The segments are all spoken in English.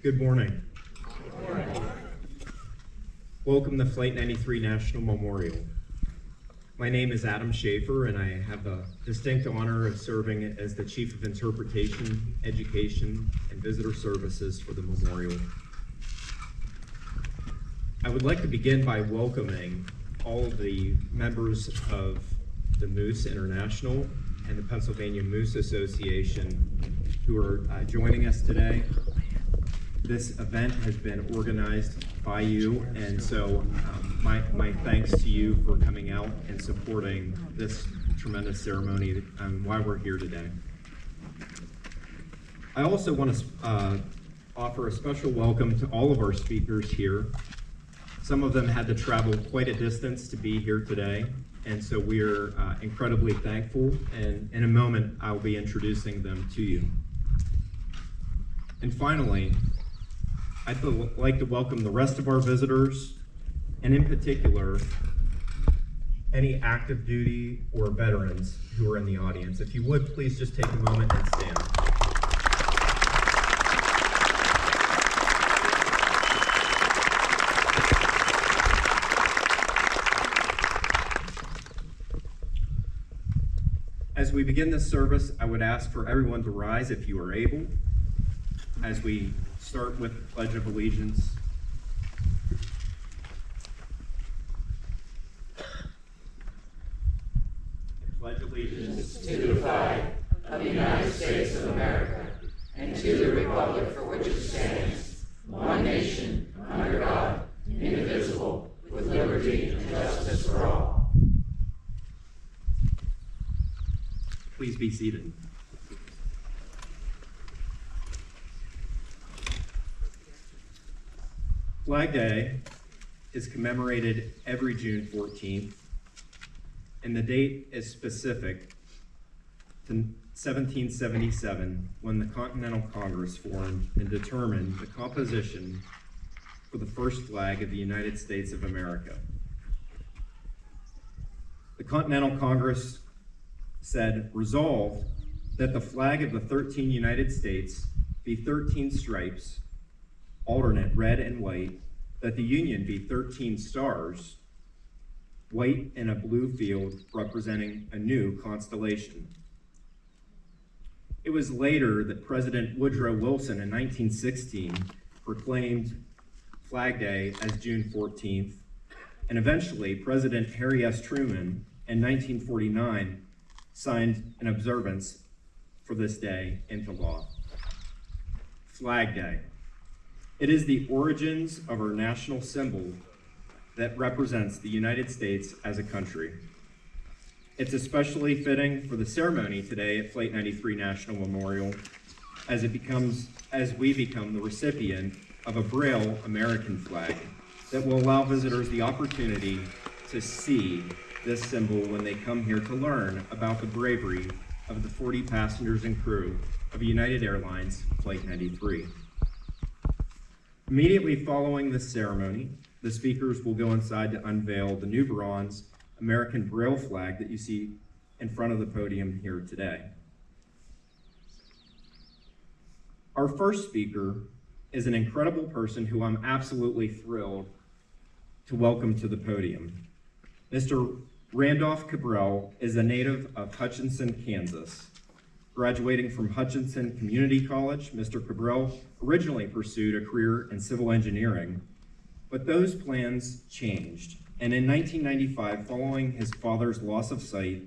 Good morning. Good morning. Welcome to Flight 93 National Memorial. My name is Adam Shaffer, and I have the distinct honor of serving as the Chief of Interpretation, Education, and Visitor Services for the Memorial. I would like to begin by welcoming all of the members of the Moose International and the Pennsylvania Moose Association who are joining us today. This event has been organized by you, and so my thanks to you for coming out and supporting this tremendous ceremony and why we're here today. I also want to offer a special welcome to all of our speakers here. Some of them had to travel quite a distance to be here today, and so we're incredibly thankful, and in a moment I'll be introducing them to you. And finally, I'd like to welcome the rest of our visitors, and in particular, any active duty or veterans who are in the audience. If you would, please just take a moment and stand. As we begin this service, I would ask for everyone to rise if you are able, as we start with the Pledge of Allegiance. I pledge allegiance to the flag of the United States of America and to the republic for which it stands, one nation, under God, indivisible, with liberty and justice for all. Please be seated. Flag Day is commemorated every June 14th, and the date is specific to 1777, when the Continental Congress formed and determined the composition for the first flag of the United States of America. The Continental Congress said, resolved that the flag of the 13 United States be 13 stripes, alternate red and white, that the Union be 13 stars, white in a blue field representing a new constellation. It was later that President Woodrow Wilson in 1916 proclaimed Flag Day as June 14th, and eventually President Harry S. Truman in 1949 signed an observance for this day into law. Flag Day. It is the origins of our national symbol that represents the United States as a country. It's especially fitting for the ceremony today at Flight 93 National Memorial as we become the recipient of a Braille American flag that will allow visitors the opportunity to see this symbol when they come here to learn about the bravery of the 40 passengers and crew of United Airlines Flight 93. Immediately following this ceremony, the speakers will go inside to unveil the new bronze American Braille flag that you see in front of the podium here today. Our first speaker is an incredible person who I'm absolutely thrilled to welcome to the podium. Mr. Randolph Cabral is a native of Hutchinson, Kansas. Graduating from Hutchinson Community College, Mr. Cabral originally pursued a career in civil engineering, but those plans changed. And in 1995, following his father's loss of sight,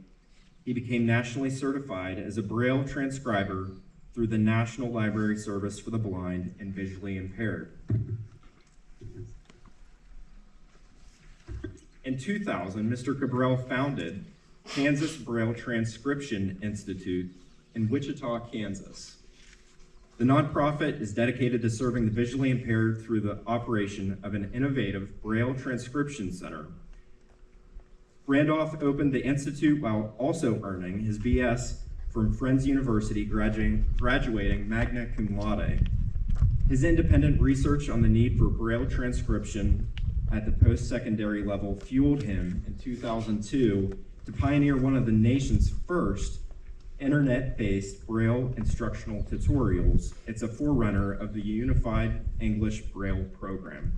he became nationally certified as a Braille transcriber through the National Library Service for the Blind and Visually Impaired. In 2000, Mr. Cabral founded Kansas Braille Transcription Institute in Wichita, Kansas. The nonprofit is dedicated to serving the visually impaired through the operation of an innovative Braille transcription center. Randolph opened the institute while also earning his BS from Friends University, graduating magna cum laude. His independent research on the need for Braille transcription at the post-secondary level fueled him in 2002 to pioneer one of the nation's first internet-based Braille instructional tutorials. It's a forerunner of the Unified English Braille program.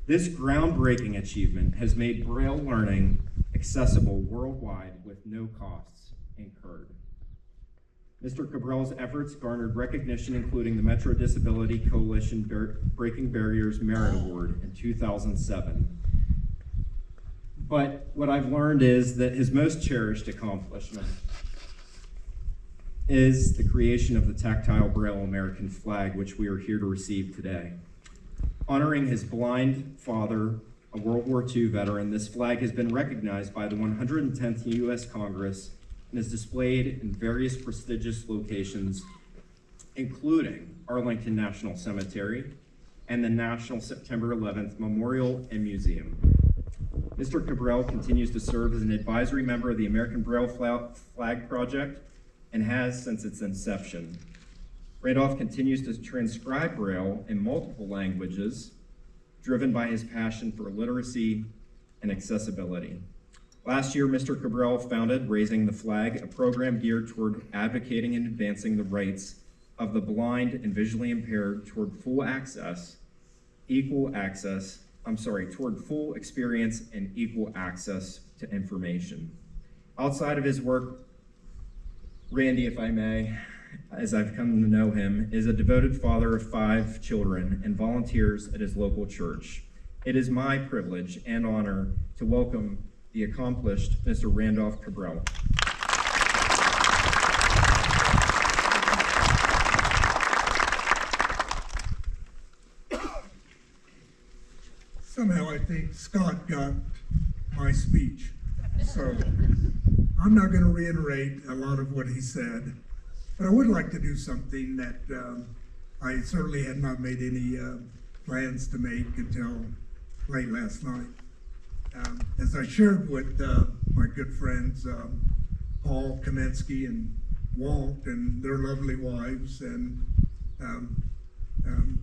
This groundbreaking achievement has made Braille learning accessible worldwide with no costs incurred. Mr. Cabral's efforts garnered recognition, including the Metro Disability Coalition Breaking Barriers Merit Award in 2007. But what I've learned is that his most cherished accomplishment is the creation of the tactile Braille American flag, which we are here to receive today. Honoring his blind father, a World War II veteran, this flag has been recognized by the 110th U.S. Congress and is displayed in various prestigious locations, including Arlington National Cemetery and the National September 11th Memorial and Museum. Mr. Cabral continues to serve as an advisory member of the American Braille Flag Project and has since its inception. Randolph continues to transcribe Braille in multiple languages, driven by his passion for literacy and accessibility. Last year, Mr. Cabral founded Raising the Flag, a program geared toward advocating and advancing the rights of the blind and visually impaired toward full experience and equal access to information. Outside of his work, Randy, if I may, as I've come to know him, is a devoted father of 5 children and volunteers at his local church. It is my privilege and honor to welcome the accomplished Mr. Randolph Cabral. Somehow I think Scott got my speech, so I'm not going to reiterate a lot of what he said, but I would like to do something that I certainly had not made any plans to make until late last night. As I shared with my good friends, Paul Kamenetsky and Walt and their lovely wives and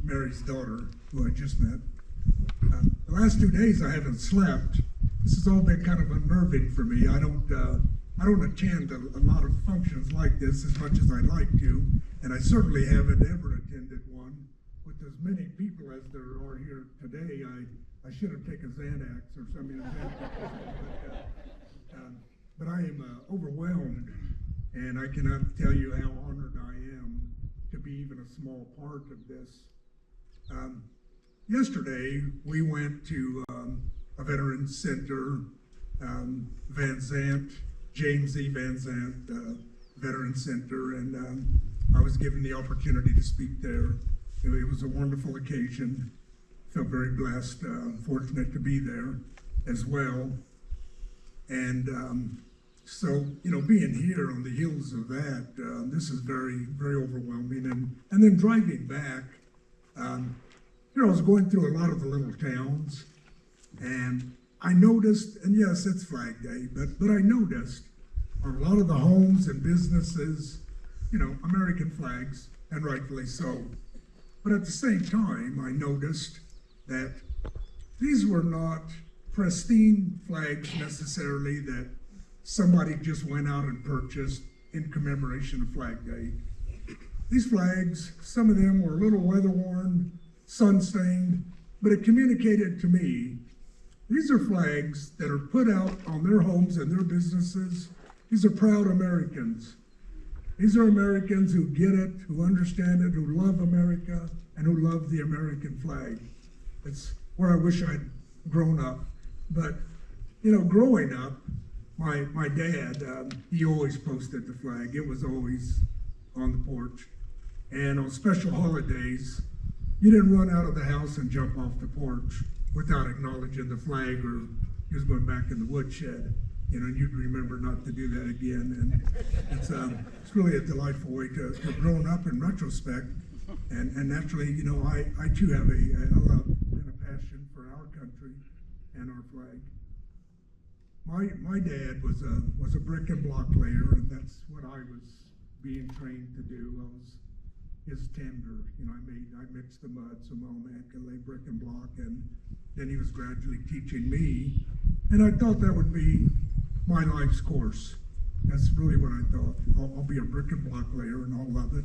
Mary's daughter, who I just met, the last 2 days I haven't slept. This has all been kind of unnerving for me. I don't attend a lot of functions like this as much as I'd like to, and I certainly haven't ever attended one with as many people as there are here today. I should have taken Xanax or something. But I am overwhelmed, and I cannot tell you how honored I am to be even a small part of this. Yesterday, we went to a Veterans Center, Van Zandt, James E. Van Zandt Veterans Center, and I was given the opportunity to speak there. It was a wonderful occasion. Felt very blessed, fortunate to be there as well. And so, you know, being here on the heels of that, this is very, very overwhelming. And then driving back, you know, I was going through a lot of the little towns, and I noticed, and yes, it's Flag Day, but I noticed on a lot of the homes and businesses, you know, American flags, and rightfully so. But at the same time, I noticed that these were not pristine flags necessarily that somebody just went out and purchased in commemoration of Flag Day. These flags, some of them were a little weather-worn, sun-stained, but it communicated to me, these are flags that are put out on their homes and their businesses. These are proud Americans. These are Americans who get it, who understand it, who love America, and who love the American flag. It's where I wish I'd grown up. But, you know, growing up, my dad, he always posted the flag. It was always on the porch. And on special holidays, you didn't run out of the house and jump off the porch without acknowledging the flag, or just going back in the woodshed. You know, and you'd remember not to do that again. And it's really a delightful way to have grown up in retrospect. And naturally, you know, I too have a love and a passion for our country and our flag. My dad was a brick and block layer, and that's what I was being trained to do. I was his tender. You know, I mixed the mud so Mom could lay brick and block, and then he was gradually teaching me. And I thought that would be my life's course. That's really what I thought. I'll be a brick and block layer and I'll love it.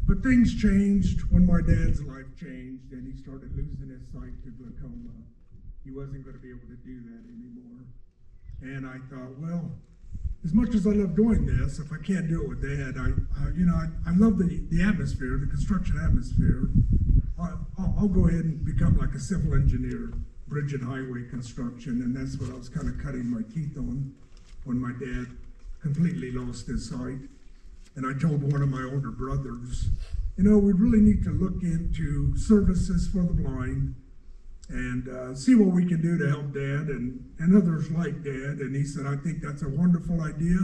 But things changed when my dad's life changed and he started losing his sight to glaucoma. He wasn't going to be able to do that anymore. And I thought, well, as much as I love doing this, if I can't do it with Dad, I love the atmosphere, the construction atmosphere. I'll go ahead and become like a civil engineer, bridge and highway construction, and that's what I was kind of cutting my teeth on when my dad completely lost his sight. And I told one of my older brothers, we really need to look into services for the blind and see what we can do to help Dad and others like Dad. And he said, I think that's a wonderful idea.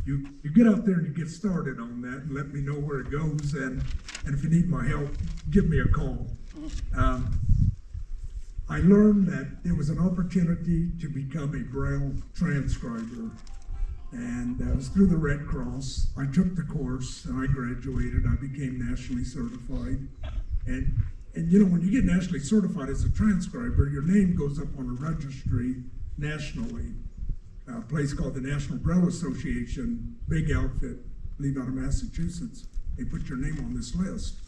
You get out there and you get started on that and let me know where it goes. And if you need my help, give me a call. I learned that there was an opportunity to become a Braille transcriber. And it was through the Red Cross. I took the course and I graduated. I became nationally certified. And when you get nationally certified as a transcriber, your name goes up on a registry nationally. A place called the National Braille Association, big outfit, I believe out of Massachusetts. They put your name on this list.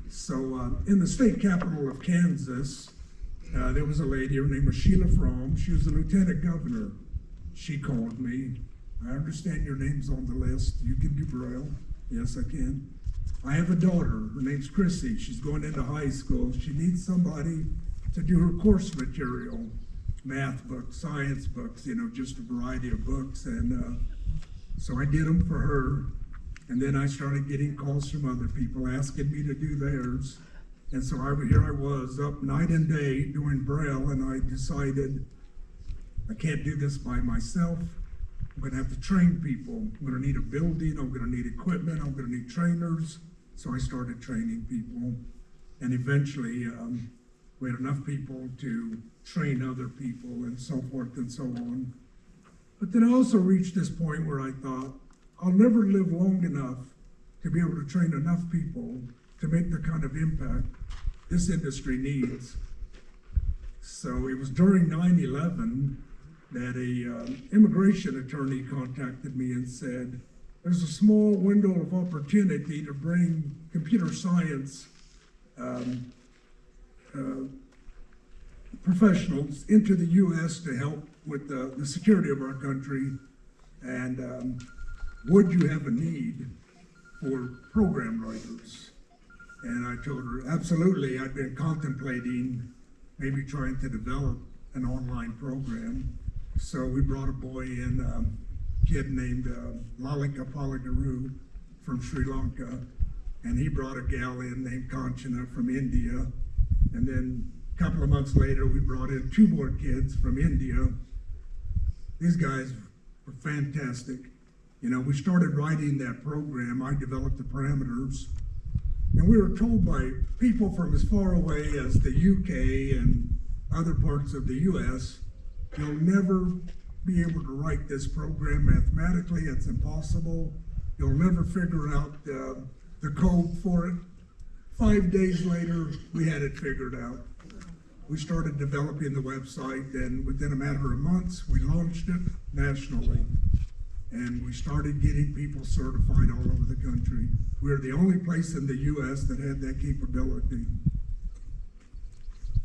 So in the state capital of Kansas, there was a lady, her name was Sheila Fromm. She was the lieutenant governor. She called me. I understand your name's on the list. You can do Braille. Yes, I can. I have a daughter. Her name's Chrissy. She's going into high school. She needs somebody to do her course material, math books, science books, just a variety of books. And so I did them for her. And then I started getting calls from other people asking me to do theirs. And so here I was up night and day doing Braille, and I decided I can't do this by myself. I'm going to have to train people. I'm going to need a building. I'm going to need equipment. I'm going to need trainers. So I started training people. And eventually, we had enough people to train other people and so forth and so on. But then I also reached this point where I thought, I'll never live long enough to be able to train enough people to make the kind of impact this industry needs. So it was during 9/11 that a immigration attorney contacted me and said, there's a small window of opportunity to bring computer science professionals into the U.S. to help with the security of our country. And would you have a need for program writers? And I told her, absolutely. I've been contemplating maybe trying to develop an online program. So we brought a boy in, a kid named Lalika Palagaru from Sri Lanka, and he brought a gal in named Kanchana from India. And then a couple of months later, we brought in 2 more kids from India. These guys were fantastic. We started writing that program. I developed the parameters. And we were told by people from as far away as the UK and other parts of the US, you'll never be able to write this program mathematically. It's impossible. You'll never figure out the code for it. 5 days later, we had it figured out. We started developing the website, and within a matter of months, we launched it nationally. And we started getting people certified all over the country. We're the only place in the US that had that capability.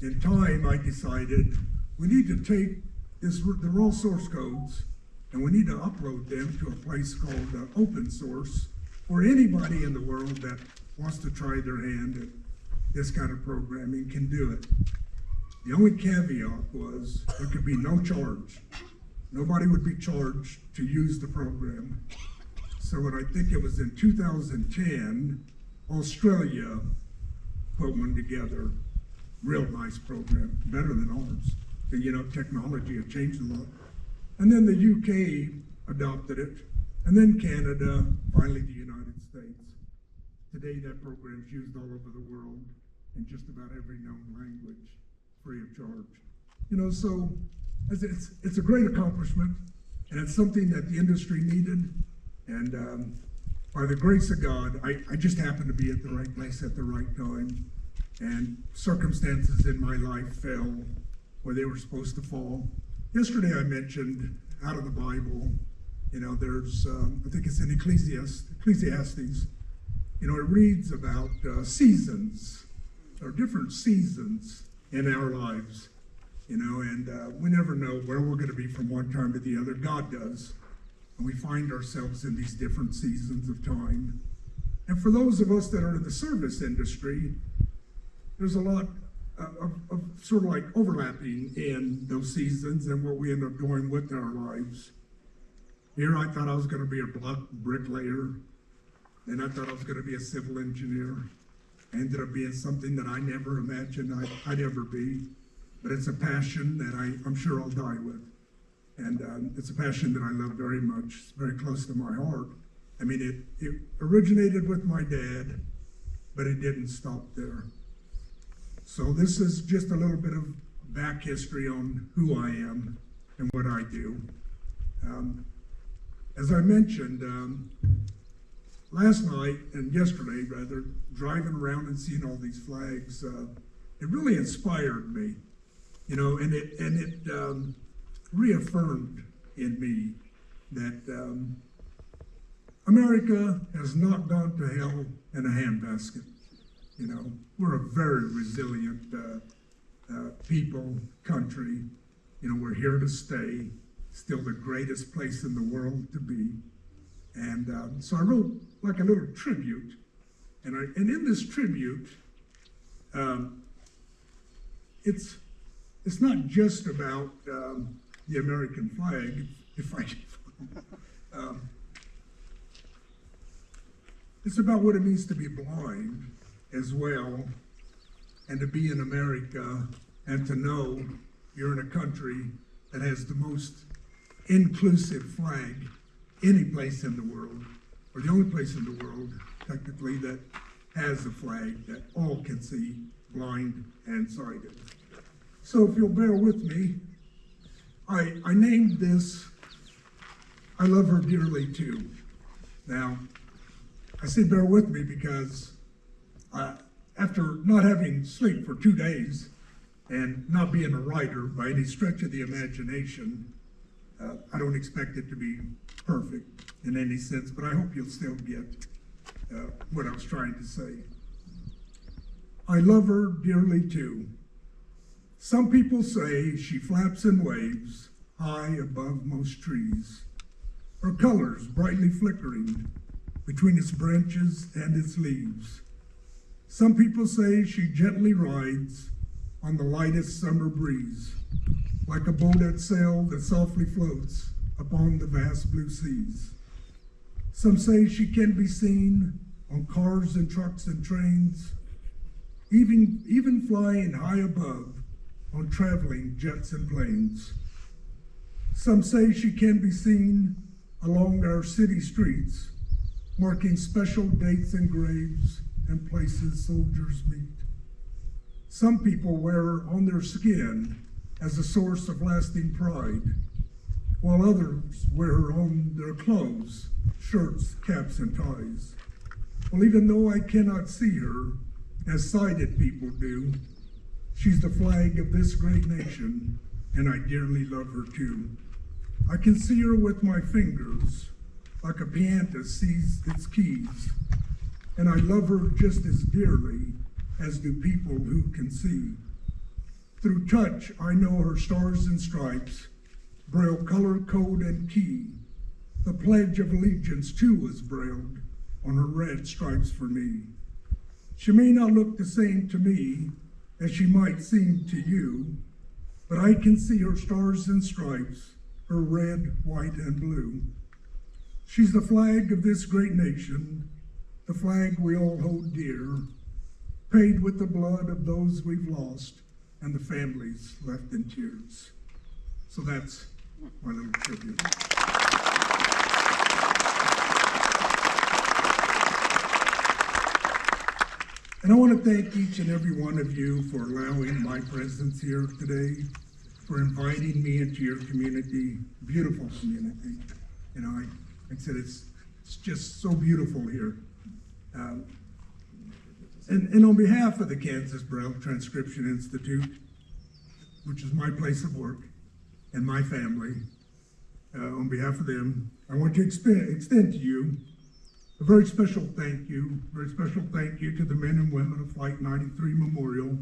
In time, I decided we need to take the raw source codes and we need to upload them to a place called open source, where anybody in the world that wants to try their hand at this kind of programming can do it. The only caveat was there could be no charge. Nobody would be charged to use the program. So I think it was in 2010, Australia put one together. Real nice program, better than ours. Technology had changed a lot. And then the UK adopted it, and then Canada, finally the United States. Today that program is used all over the world in just about every known language, free of charge. So it's a great accomplishment, and it's something that the industry needed. And by the grace of God, I just happened to be at the right place at the right time. And circumstances in my life fell where they were supposed to fall. Yesterday I mentioned out of the Bible You know, there's, I think it's in Ecclesiastes, you know, it reads about seasons, or different seasons in our lives, you know, and we never know where we're going to be from one time to the other. God does. And we find ourselves in these different seasons of time. And for those of us that are in the service industry, there's a lot of sort of like overlapping in those seasons and what we end up doing with our lives. Here I thought I was going to be a block bricklayer. Then I thought I was going to be a civil engineer. I ended up being something that I never imagined I'd ever be. But it's a passion that I'm sure I'll die with. And it's a passion that I love very much. It's very close to my heart. I mean, it originated with my dad, but it didn't stop there. So this is just a little bit of back history on who I am and what I do. As I mentioned, last night and yesterday, rather, driving around and seeing all these flags, it really inspired me, you know, and it reaffirmed in me that America has not gone to hell in a handbasket. You know, we're a very resilient people, country. You know, we're here to stay. Still the greatest place in the world to be. And so I wrote like a little tribute. And in this tribute, it's not just about the American flag. It's about what it means to be blind as well, and to be in America, and to know you're in a country that has the most inclusive flag any place in the world, or the only place in the world, technically, that has a flag that all can see, blind and sighted. So if you'll bear with me, I named this, I Love Her Dearly Too. Now, I say bear with me because after not having sleep for 2 days and not being a writer by any stretch of the imagination, I don't expect it to be perfect in any sense, but I hope you'll still get what I was trying to say. I love her dearly too. Some people say she flaps and waves high above most trees, her colors brightly flickering between its branches and its leaves. Some people say she gently rides on the lightest summer breeze, like a boat at sail that softly floats upon the vast blue seas. Some say she can be seen on cars and trucks and trains, even flying high above on traveling jets and planes. Some say she can be seen along our city streets, marking special dates and graves and places soldiers meet. Some people wear her on their skin as a source of lasting pride, while others wear her on their clothes, shirts, caps, and ties. Well, even though I cannot see her as sighted people do, she's the flag of this great nation, and I dearly love her too. I can see her with my fingers, like a piano sees its keys, and I love her just as dearly as do people who can see. Through touch, I know her stars and stripes, Braille color, code, and key. The Pledge of Allegiance, too, was brailled on her red stripes for me. She may not look the same to me as she might seem to you, but I can see her stars and stripes, her red, white, and blue. She's the flag of this great nation, the flag we all hold dear, paid with the blood of those we've lost and the families left in tears. So that's my little tribute. And I want to thank each and every one of you for allowing my presence here today, for inviting me into your community, beautiful community. You know, like I said, it's just so beautiful here. And on behalf of the Kansas Braille Transcription Institute, which is my place of work and my family, on behalf of them, I want to extend to you a very special thank you to the men and women of Flight 93 Memorial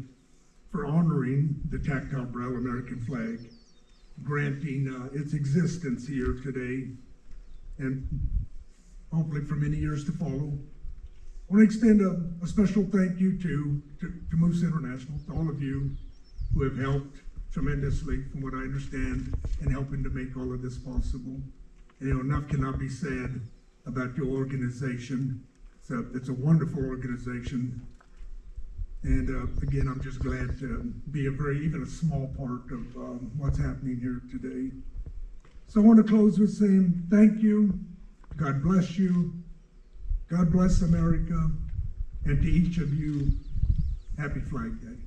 for honoring the tactile Braille American flag, granting its existence here today, and hopefully for many years to follow. I want to extend a special thank you to Moose International, to all of you who have helped tremendously, from what I understand, in helping to make all of this possible. And, enough cannot be said about your organization. It's a wonderful organization. And again, I'm just glad to be even a small part of what's happening here today. So I want to close with saying thank you, God bless you, God bless America, and to each of you, happy Flag Day.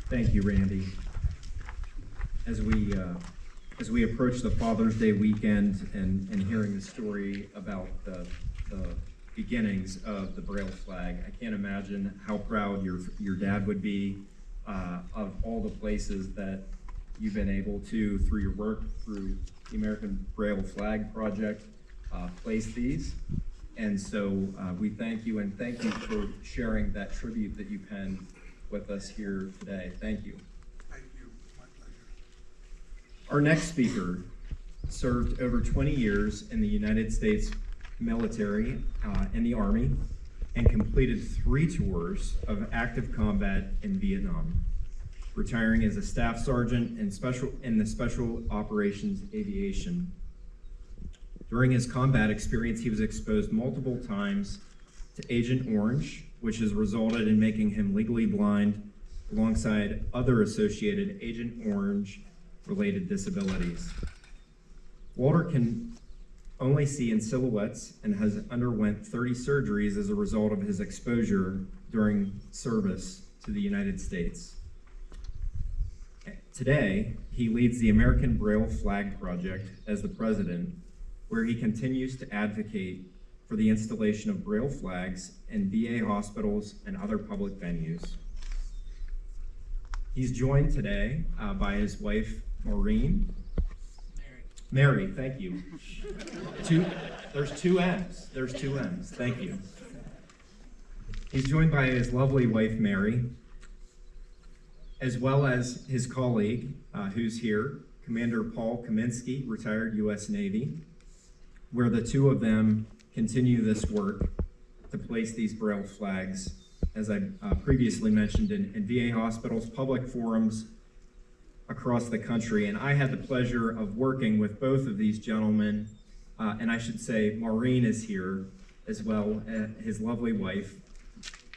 Thank you, Randy. As we approach the Father's Day weekend and hearing the story about the beginnings of the Braille flag, I can't imagine how proud your dad would be of all the places that you've been able to, through your work, through the American Braille Flag Project, place these. And so we thank you, and thank you for sharing that tribute that you penned with us here today. Thank you. Thank you. My pleasure. Our next speaker served over 20 years in the United States military in the Army, and completed 3 tours of active combat in Vietnam, retiring as a staff sergeant in the Special Operations Aviation. During his combat experience, he was exposed multiple times to Agent Orange, which has resulted in making him legally blind alongside other associated Agent Orange-related disabilities. Walter can only see in silhouettes and has underwent 30 surgeries as a result of his exposure during service to the United States. Today, he leads the American Braille Flag Project as the president, where he continues to advocate for the installation of Braille flags in VA hospitals and other public venues. He's joined today by his wife, Maureen. Mary, thank you. There's two M's. There's 2 M's. Thank you. He's joined by his lovely wife, Mary, as well as his colleague, who's here, Commander Paul Kaminsky, retired U.S. Navy, where the 2 of them continue this work to place these Braille flags, as I previously mentioned, in VA hospitals, public forums across the country. And I had the pleasure of working with both of these gentlemen, and I should say Maureen is here as well, his lovely wife.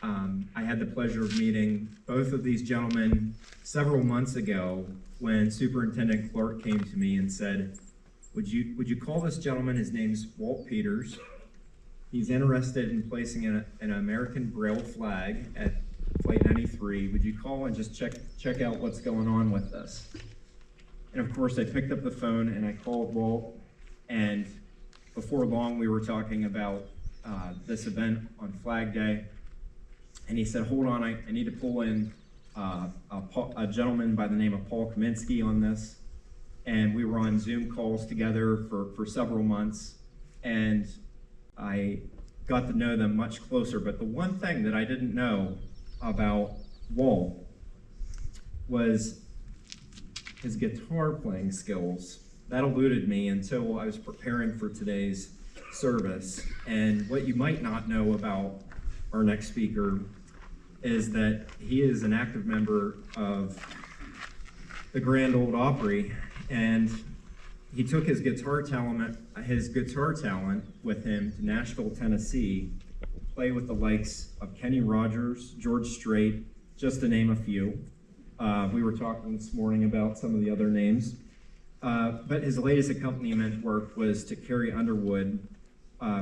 I had the pleasure of meeting both of these gentlemen several months ago when Superintendent Clark came to me and said, would you call this gentleman, his name's Walt Peters. He's interested in placing an American Braille flag at Flight 93. Would you call and just check out what's going on with this? And of course, I picked up the phone and I called Walt, and before long we were talking about this event on Flag Day, and he said, hold on, I need to pull in a gentleman by the name of Paul Kaminsky on this. And we were on Zoom calls together for several months, and I got to know them much closer. But the one thing that I didn't know about Walt was his guitar playing skills. That eluded me until I was preparing for today's service. And what you might not know about our next speaker is that he is an active member of the Grand Ole Opry, and he took his guitar talent with him to Nashville, Tennessee, to play with the likes of Kenny Rogers, George Strait, just to name a few. We were talking this morning about some of the other names. But his latest accompaniment work was to Carrie Underwood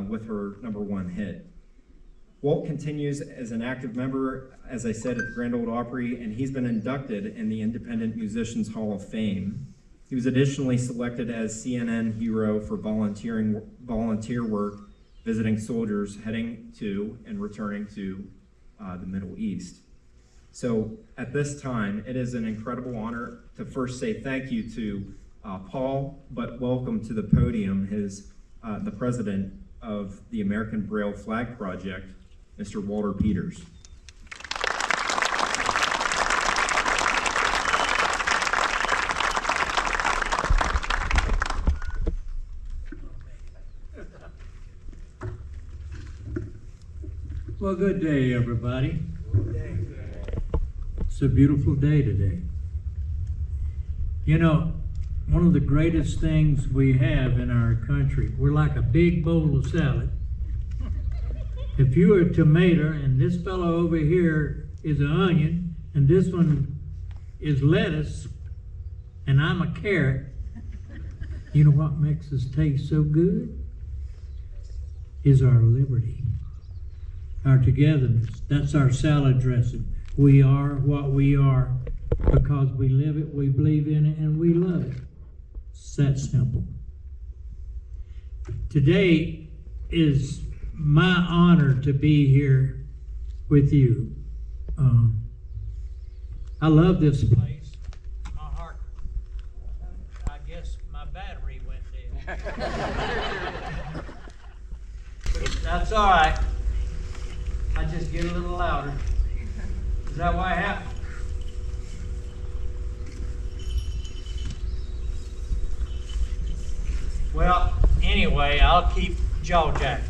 with her #1 hit. Walt continues as an active member, as I said, at the Grand Ole Opry, and he's been inducted in the Independent Musicians Hall of Fame. He was additionally selected as CNN hero for volunteer work, visiting soldiers heading to and returning to the Middle East. So at this time, it is an incredible honor to first say thank you to Paul, but welcome to the podium the president of the American Braille Flag Project, Mr. Walter Peters. Well, good day, everybody. It's a beautiful day today. You know, one of the greatest things we have in our country, we're like a big bowl of salad. If you are a tomato and this fellow over here is an onion and this one is lettuce and I'm a carrot, you know what makes us taste so good? Is our liberty. Our togetherness. That's our salad dressing. We are what we are because we live it, we believe in it, and we love it. It's that simple. Today is my honor to be here with you. I love this place. My heart, I guess my battery went dead. That's all right. I just get a little louder. Is that why it happened? Well, anyway, I'll keep jaw-jacking.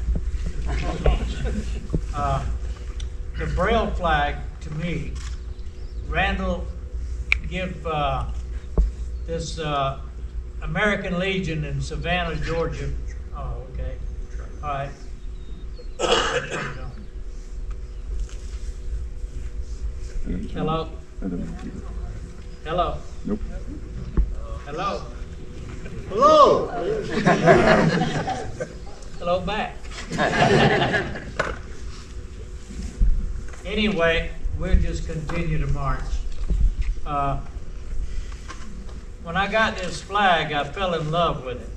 The Braille flag, to me, Randall give this American Legion in Savannah, Georgia. Oh, okay. All right. Hello? Hello? Nope. Hello? Hello. Hello back. Anyway, we'll just continue to march. When I got this flag, I fell in love with it.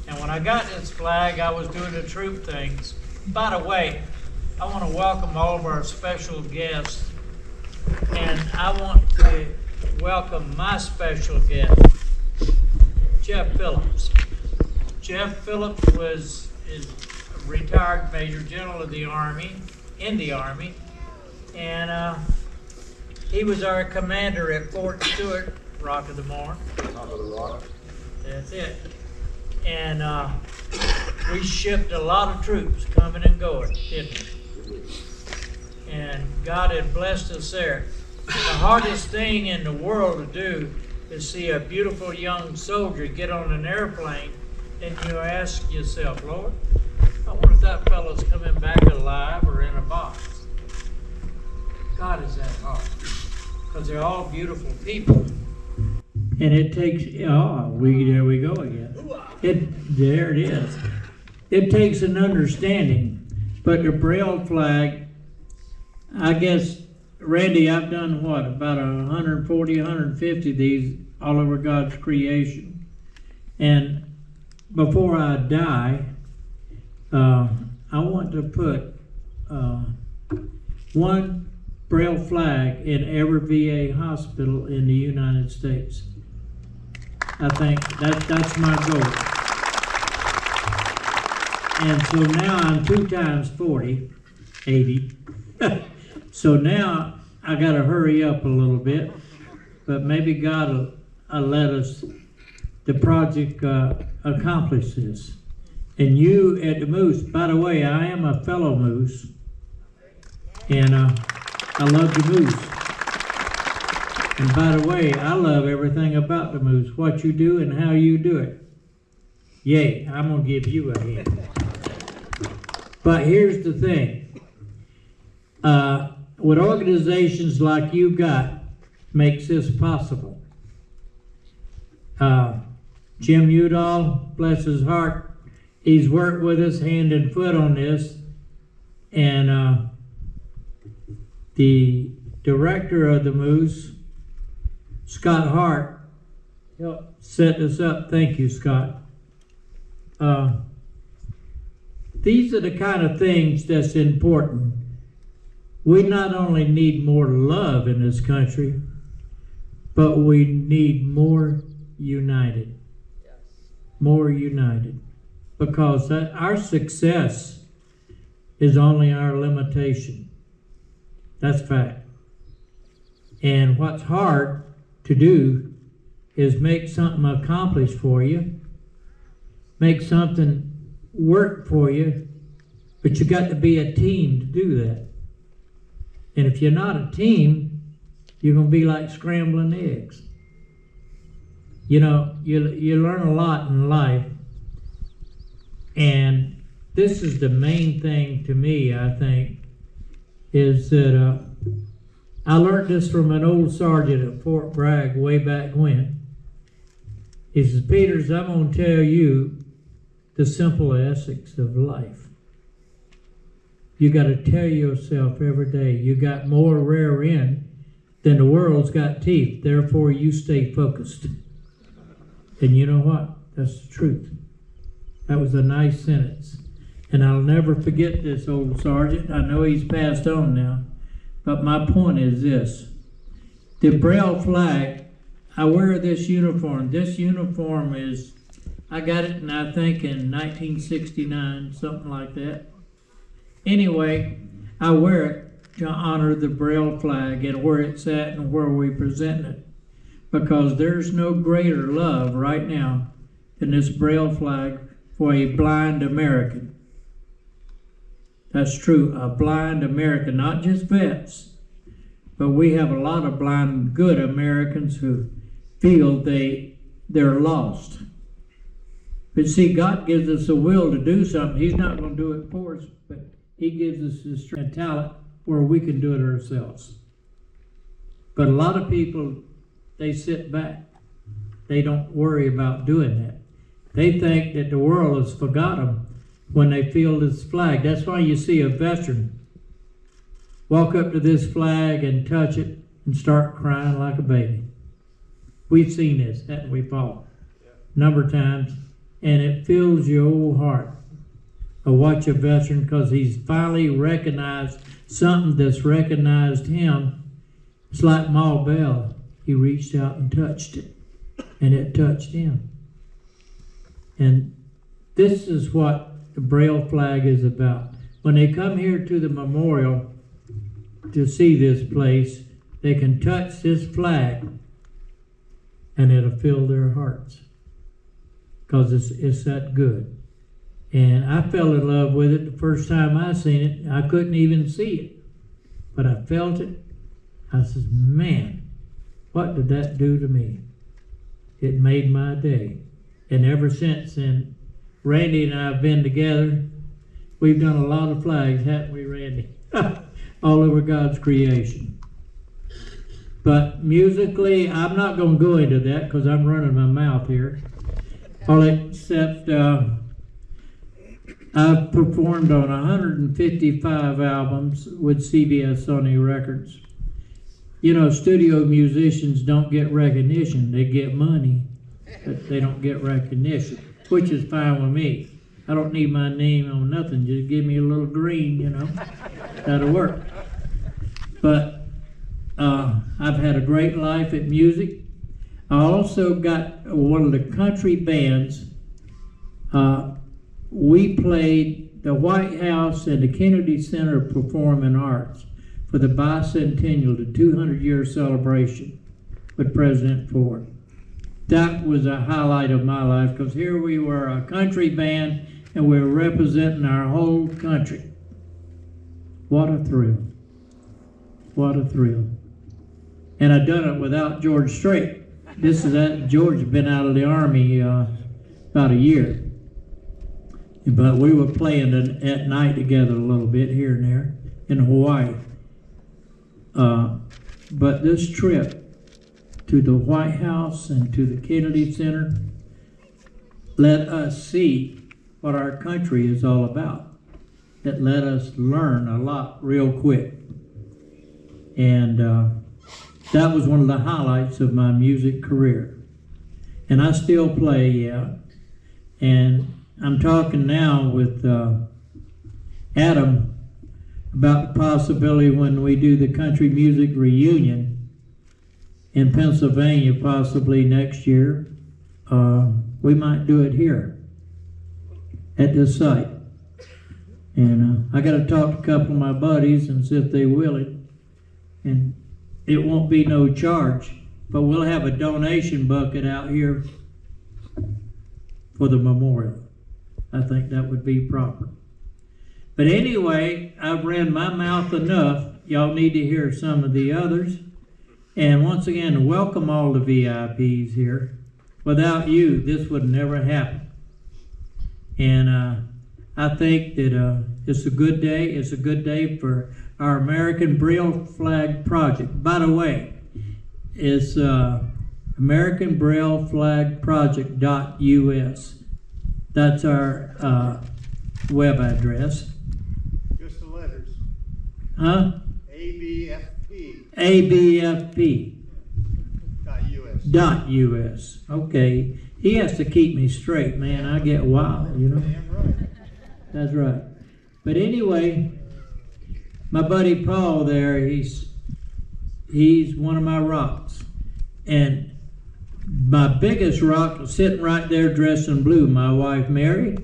And when I got this flag, I was doing the troop things. By the way, I want to welcome all of our special guests. And I want to welcome my special guest, Jeff Phillips. Jeff Phillips is a retired Major General of the Army, in the Army, and he was our commander at Fort Stewart, Rock of the Morn. That's it. And we shipped a lot of troops coming and going, didn't we? And God had blessed us there. The hardest thing in the world to do is see a beautiful young soldier get on an airplane and you ask yourself, Lord, I wonder if that fellow's coming back alive or in a box. God is that hard. Because they're all beautiful people. And it takes, there we go again. There it is. It takes an understanding. But the Braille flag, I guess, Randy, I've done what, about 140, 150 of these all over God's creation. And before I die, I want to put one Braille flag in every VA hospital in the United States. I think that's my goal. And so now I'm 2 times 40, 80. So now I got to hurry up a little bit, but maybe God will let us, the project, accomplish this. And you at the Moose, by the way, I am a fellow Moose, and I love the Moose. And by the way, I love everything about the Moose, what you do and how you do it. Yay, I'm going to give you a hand. But here's the thing. What organizations like you got makes this possible. Jim Udall, bless his heart, he's worked with us hand and foot on this. And the director of the Moose, Scott Hart, help set this up. Thank you, Scott. These are the kind of things that's important. We not only need more love in this country, but we need more united. More united. Because our success is only our limitation. That's fact. And what's hard to do is make something accomplish for you, make something work for you, but you got to be a team to do that. And if you're not a team, you're going to be like scrambling eggs. You know, you learn a lot in life, and this is the main thing to me, I think, is that I learned this from an old sergeant at Fort Bragg way back when. He says, Peters, I'm going to tell you the simple essence of life. You got to tell yourself every day, you got more rear end than the world's got teeth. Therefore, you stay focused. And you know what? That's the truth. That was a nice sentence. And I'll never forget this old sergeant. I know he's passed on now. But my point is this. The Braille flag, I wear this uniform. This uniform is, I got it, and I think in 1969, something like that. Anyway, I wear it to honor the Braille flag and where it's at and where we present it. Because there's no greater love right now than this Braille flag for a blind American. That's true, a blind American, not just vets, but we have a lot of blind, good Americans who feel they're lost. But see, God gives us a will to do something. He's not going to do it for us, but He gives us the strength and talent where we can do it ourselves. But a lot of people, they sit back. They don't worry about doing that. They think that the world has forgot them when they feel this flag. That's why you see a veteran walk up to this flag and touch it and start crying like a baby. We've seen this, haven't we, Paul? A number of times. And it fills your old heart to watch a veteran because he's finally recognized something that's recognized him. It's like Ma Bell. He reached out and touched it, and it touched him. And this is what the Braille flag is about. When they come here to the memorial to see this place, they can touch this flag and it'll fill their hearts because it's that good. And I fell in love with it the first time I seen it. I couldn't even see it, but I felt it. I said, man, what did that do to me? It made my day. And ever since then, Randy and I have been together. We've done a lot of flags, haven't we, Randy? All over God's creation. But musically, I'm not going to go into that because I'm running my mouth here. All except I've performed on 155 albums with CBS Sony Records. You know, studio musicians don't get recognition. They get money, but they don't get recognition, which is fine with me. I don't need my name on nothing. Just give me a little green, you know. That'll work. But I've had a great life at music. I also got one of the country bands. We played the White House and the Kennedy Center of Performing Arts for the bicentennial, the 200-year celebration with President Ford. That was a highlight of my life because here we were, a country band, and we were representing our whole country. What a thrill. What a thrill. And I done it without George Strait. George had been out of the Army about a year. But we were playing at night together a little bit here and there in Hawaii. But this trip to the White House and to the Kennedy Center let us see what our country is all about. It let us learn a lot real quick. And that was one of the highlights of my music career. and I still play, yeah. And I'm talking now with Adam about the possibility when we do the country music reunion in Pennsylvania, possibly next year, we might do it here at this site. And I got to talk to a couple of my buddies and see if they will it. And it won't be no charge, but we'll have a donation bucket out here for the memorial. I think that would be proper. But anyway, I've ran my mouth enough. Y'all need to hear some of the others. And once again, welcome all the VIPs here. Without you, this would never happen. And I think that it's a good day. It's a good day for our American Braille Flag Project. By the way, it's American Braille Flag Project.us. That's our web address. Just the letters. Huh? ABFP. ABFP. .us. Okay. He has to keep me straight, man. I get wild, you know. Damn right. That's right. But anyway, my buddy Paul there, he's one of my rocks. And my biggest rock was sitting right there dressed in blue, my wife Mary.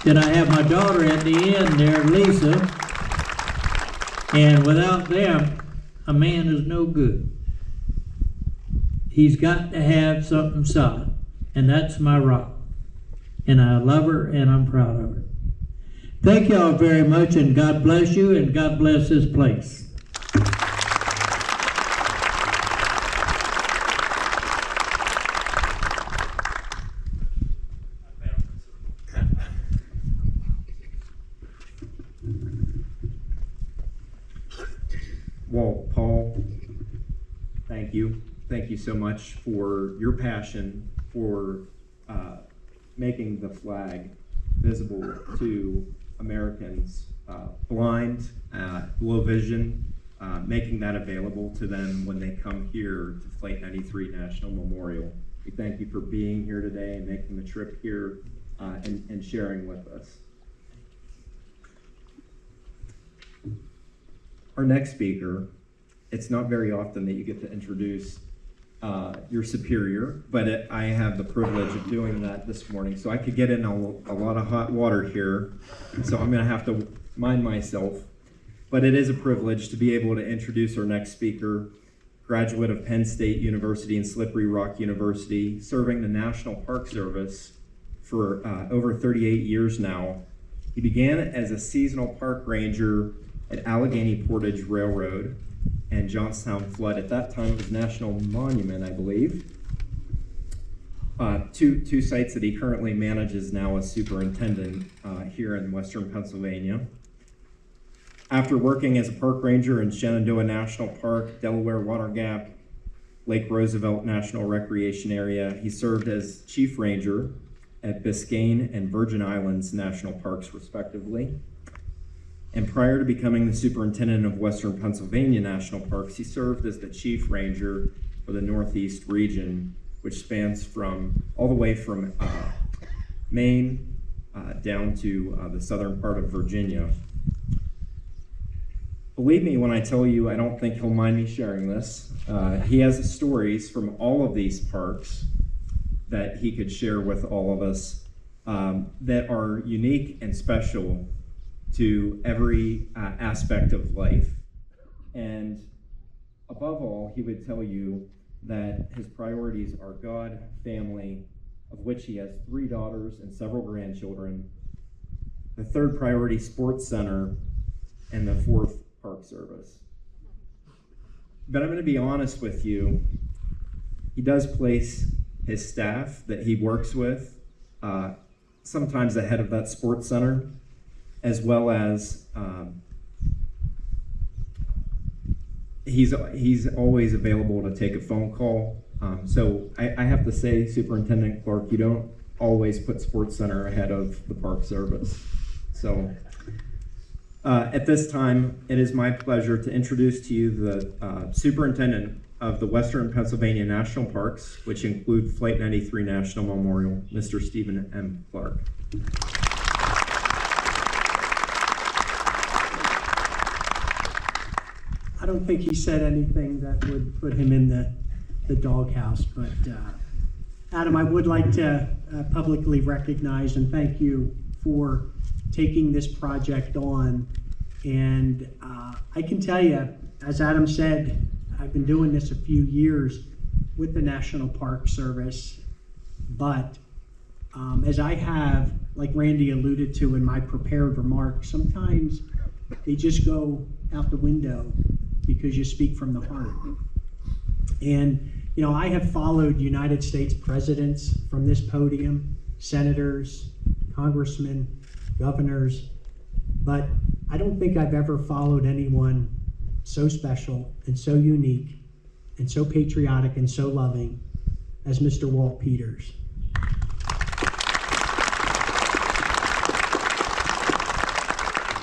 Then I have my daughter at the end there, Lisa. And without them, a man is no good. He's got to have something solid. And that's my rock. And I love her and I'm proud of her. Thank y'all very much, and God bless you, and God bless this place. Well, Paul, thank you. Thank you so much for your passion for making the flag visible to Americans blind, low vision, making that available to them when they come here to Flight 93 National Memorial. We thank you for being here today and making the trip here and sharing with us. Our next speaker, it's not very often that you get to introduce your superior, but I have the privilege of doing that this morning. So I could get in a lot of hot water here, so I'm going to have to mind myself. But it is a privilege to be able to introduce our next speaker, graduate of Penn State University and Slippery Rock University, serving the National Park Service for over 38 years now. He began as a seasonal park ranger at Allegheny Portage Railroad and Johnstown Flood. At that time, it was National Monument, I believe. Two sites that he currently manages now as superintendent here in Western Pennsylvania. After working as a park ranger in Shenandoah National Park, Delaware Water Gap, Lake Roosevelt National Recreation Area, he served as chief ranger at Biscayne and Virgin Islands National Parks, respectively. And prior to becoming the superintendent of Western Pennsylvania National Parks, he served as the chief ranger for the Northeast region, which spans all the way from Maine down to the southern part of Virginia. Believe me when I tell you, I don't think he'll mind me sharing this. He has stories from all of these parks that he could share with all of us that are unique and special to every aspect of life. And above all, he would tell you that his priorities are God, family, of which he has 3 daughters and several grandchildren. The 3rd priority, sports center, and the 4th, park service. But I'm going to be honest with you, he does place his staff that he works with sometimes ahead of that sports center, as well as he's always available to take a phone call. So I have to say, Superintendent Clark, you don't always put Sports Center ahead of the Park Service. So at this time, it is my pleasure to introduce to you the Superintendent of the Western Pennsylvania National Parks, which include Flight 93 National Memorial, Mr. Stephen M. Clark. I don't think he said anything that would put him in the doghouse, but Adam, I would like to publicly recognize and thank you for taking this project on. And I can tell you, as Adam said, I've been doing this a few years with the National Park Service, but as I have, like Randy alluded to in my prepared remarks, sometimes they just go out the window because you speak from the heart. And, you know, I have followed United States presidents from this podium, senators, congressmen, governors, but I don't think I've ever followed anyone so special and so unique and so patriotic and so loving as Mr. Walt Peters.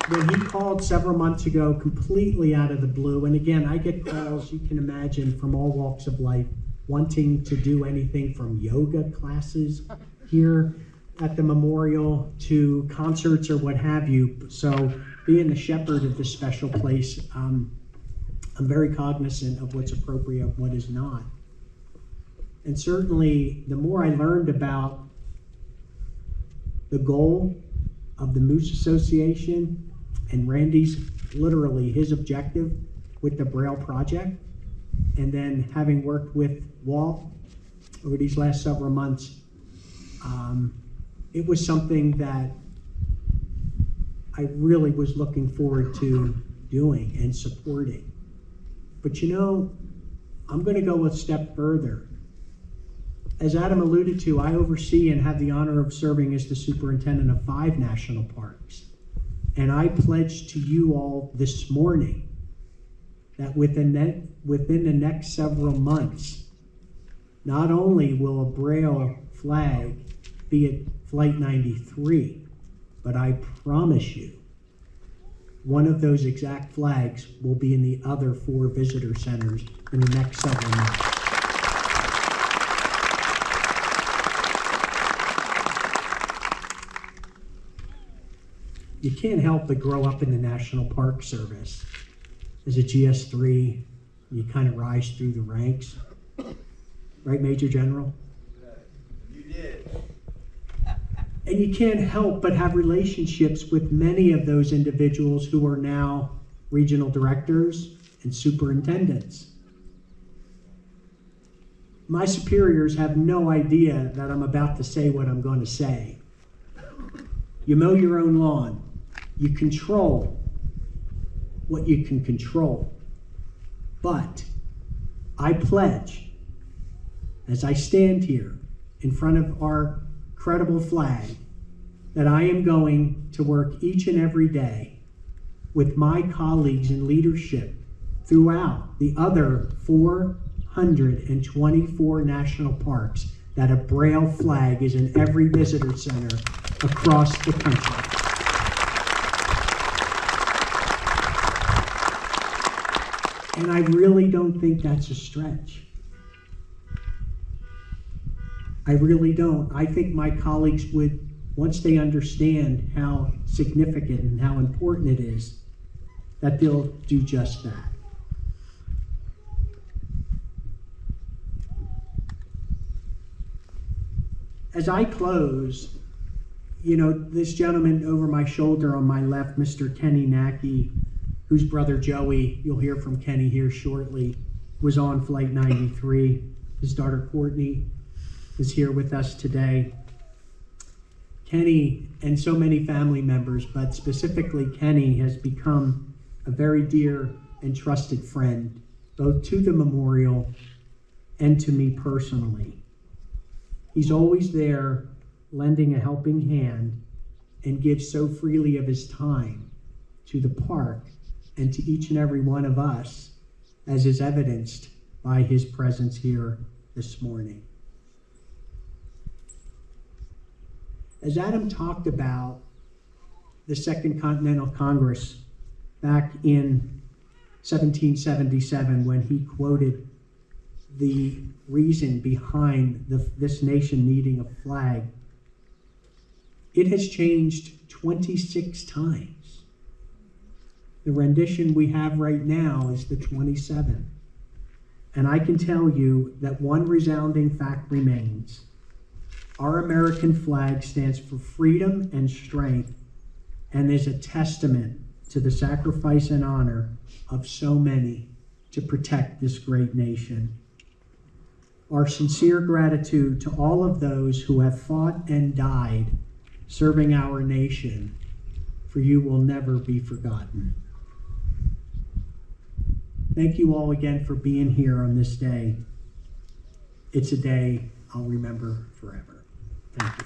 When he called several months ago, completely out of the blue, and again, I get calls, you can imagine, from all walks of life, wanting to do anything from yoga classes here at the memorial to concerts or what have you. So being the shepherd of this special place, I'm very cognizant of what's appropriate and what is not. And certainly, the more I learned about the goal of the Moose Association and Randy's, literally his objective with the Braille Project, and then having worked with Walt over these last several months, it was something that I really was looking forward to doing and supporting. But you know, I'm going to go a step further. As Adam alluded to, I oversee and have the honor of serving as the superintendent of 5 national parks. And I pledge to you all this morning that within the next several months, not only will a Braille flag be at Flight 93, but I promise you, one of those exact flags will be in the other 4 visitor centers in the next several months. You can't help but grow up in the National Park Service. As a GS3, you kind of rise through the ranks. Right, Major General? You did. And you can't help but have relationships with many of those individuals who are now regional directors and superintendents. My superiors have no idea that I'm about to say what I'm going to say. You mow your own lawn. You control what you can control. But I pledge, as I stand here in front of our credible flag, that I am going to work each and every day with my colleagues in leadership throughout the other 424 national parks that a Braille flag is in every visitor center across the country. And I really don't think that's a stretch. I really don't. I think my colleagues would, once they understand how significant and how important it is, that they'll do just that. As I close, you know, this gentleman over my shoulder on my left, Mr. Kenny Nacke, whose brother Joey, you'll hear from Kenny here shortly, was on Flight 93. His daughter Courtney is here with us today. Kenny and so many family members, but specifically Kenny, has become a very dear and trusted friend, both to the memorial and to me personally. He's always there lending a helping hand and gives so freely of his time to the park and to each and every one of us, as is evidenced by his presence here this morning. As Adam talked about the Second Continental Congress back in 1777, when he quoted the reason behind this nation needing a flag, it has changed 26 times. The rendition we have right now is the 27th. And I can tell you that one resounding fact remains. Our American flag stands for freedom and strength and is a testament to the sacrifice and honor of so many to protect this great nation. Our sincere gratitude to all of those who have fought and died serving our nation, for you will never be forgotten. Thank you all again for being here on this day. It's a day I'll remember forever. Thank you.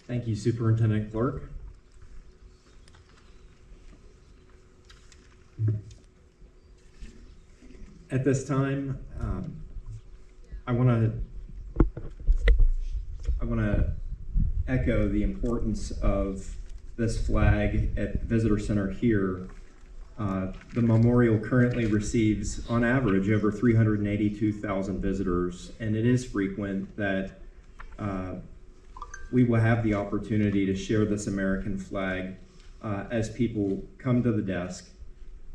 Thank you, Superintendent Clerk. At this time, I want to echo the importance of this flag at the Visitor Center here. The memorial currently receives, on average, over 382,000 visitors, and it is frequent that we will have the opportunity to share this American flag as people come to the desk,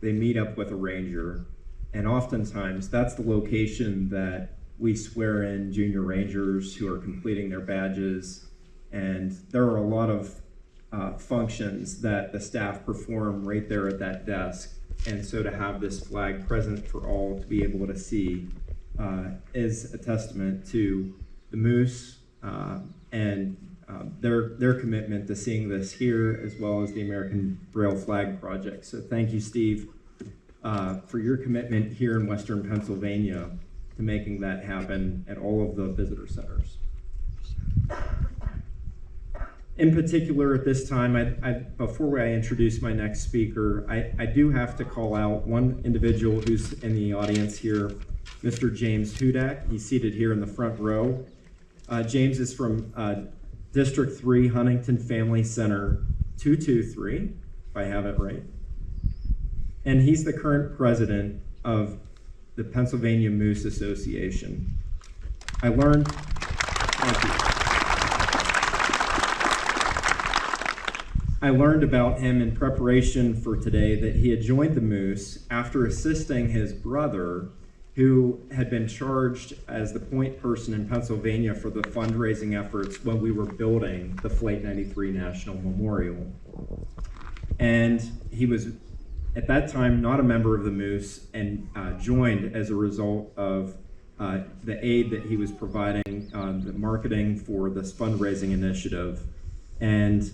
they meet up with a ranger, and oftentimes that's the location that we swear in junior rangers who are completing their badges, and there are a lot of functions that the staff perform right there at that desk. And so to have this flag present for all to be able to see is a testament to the Moose and their commitment to seeing this here, as well as the American Braille Flag Project. So thank you, Steve, for your commitment here in Western Pennsylvania to making that happen at all of the visitor centers. In particular, at this time, before I introduce my next speaker, I do have to call out one individual who's in the audience here, Mr. James Hudak. He's seated here in the front row. James is from District 3, Huntington Family Center 223, if I have it right. And he's the current president of the Pennsylvania Moose Association. I learned about him in preparation for today that he had joined the Moose after assisting his brother, who had been charged as the point person in Pennsylvania for the fundraising efforts when we were building the Flight 93 National Memorial. And he was, at that time, not a member of the Moose, and joined as a result of the aid that he was providing on the marketing for this fundraising initiative. And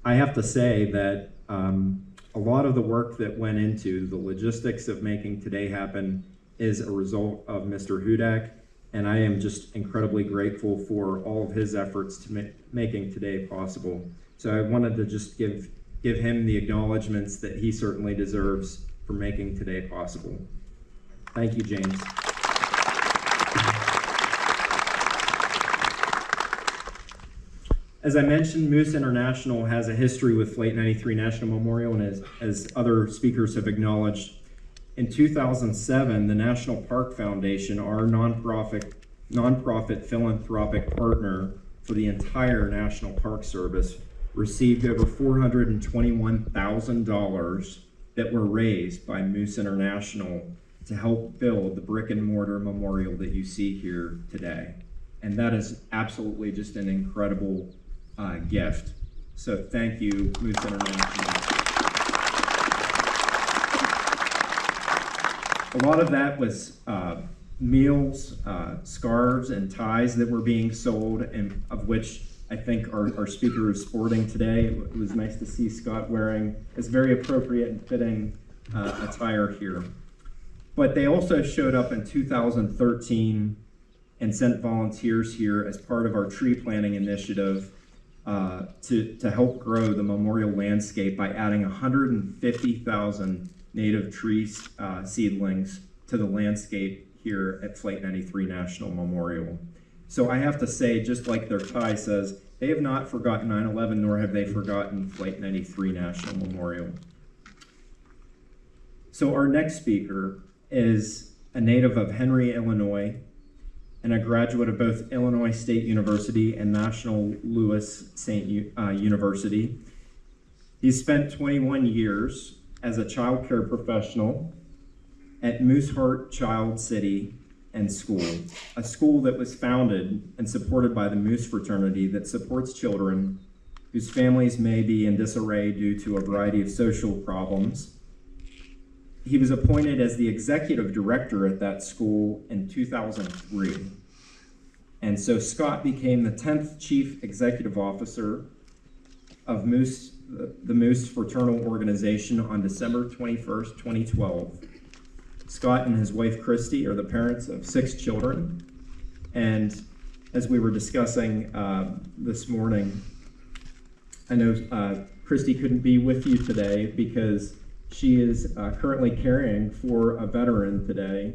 I have to say that a lot of the work that went into the logistics of making today happen is a result of Mr. Hudak, and I am just incredibly grateful for all of his efforts to making today possible. So I wanted to just give him the acknowledgments that he certainly deserves for making today possible. Thank you, James. As I mentioned, Moose International has a history with Flight 93 National Memorial, and as other speakers have acknowledged, in 2007, the National Park Foundation, our nonprofit philanthropic partner for the entire National Park Service, received over $421,000 that were raised by Moose International to help build the brick and mortar memorial that you see here today. And that is absolutely just an incredible gift. So thank you, Moose International. A lot of that was meals, scarves, and ties that were being sold, and of which I think our speaker is sporting today. It was nice to see Scott wearing his very appropriate and fitting attire here. But they also showed up in 2013 and sent volunteers here as part of our tree planting initiative to help grow the memorial landscape by adding 150,000 native tree seedlings to the landscape here at Flight 93 National Memorial. So I have to say, just like their tie says, they have not forgotten 9/11, nor have they forgotten Flight 93 National Memorial. So our next speaker is a native of Henry, Illinois, and a graduate of both Illinois State University and National Louis Saint University. He spent 21 years as a child care professional at Hart Child City and School, a school that was founded and supported by the Moose fraternity that supports children whose families may be in disarray due to a variety of social problems. He was appointed as the executive director at that school in 2003. And so Scott became the 10th chief executive officer of the Moose Fraternal Organization on December 21st, 2012. Scott and his wife Christy are the parents of 6 children. And as we were discussing this morning, I know Christy couldn't be with you today because she is currently caring for a veteran today,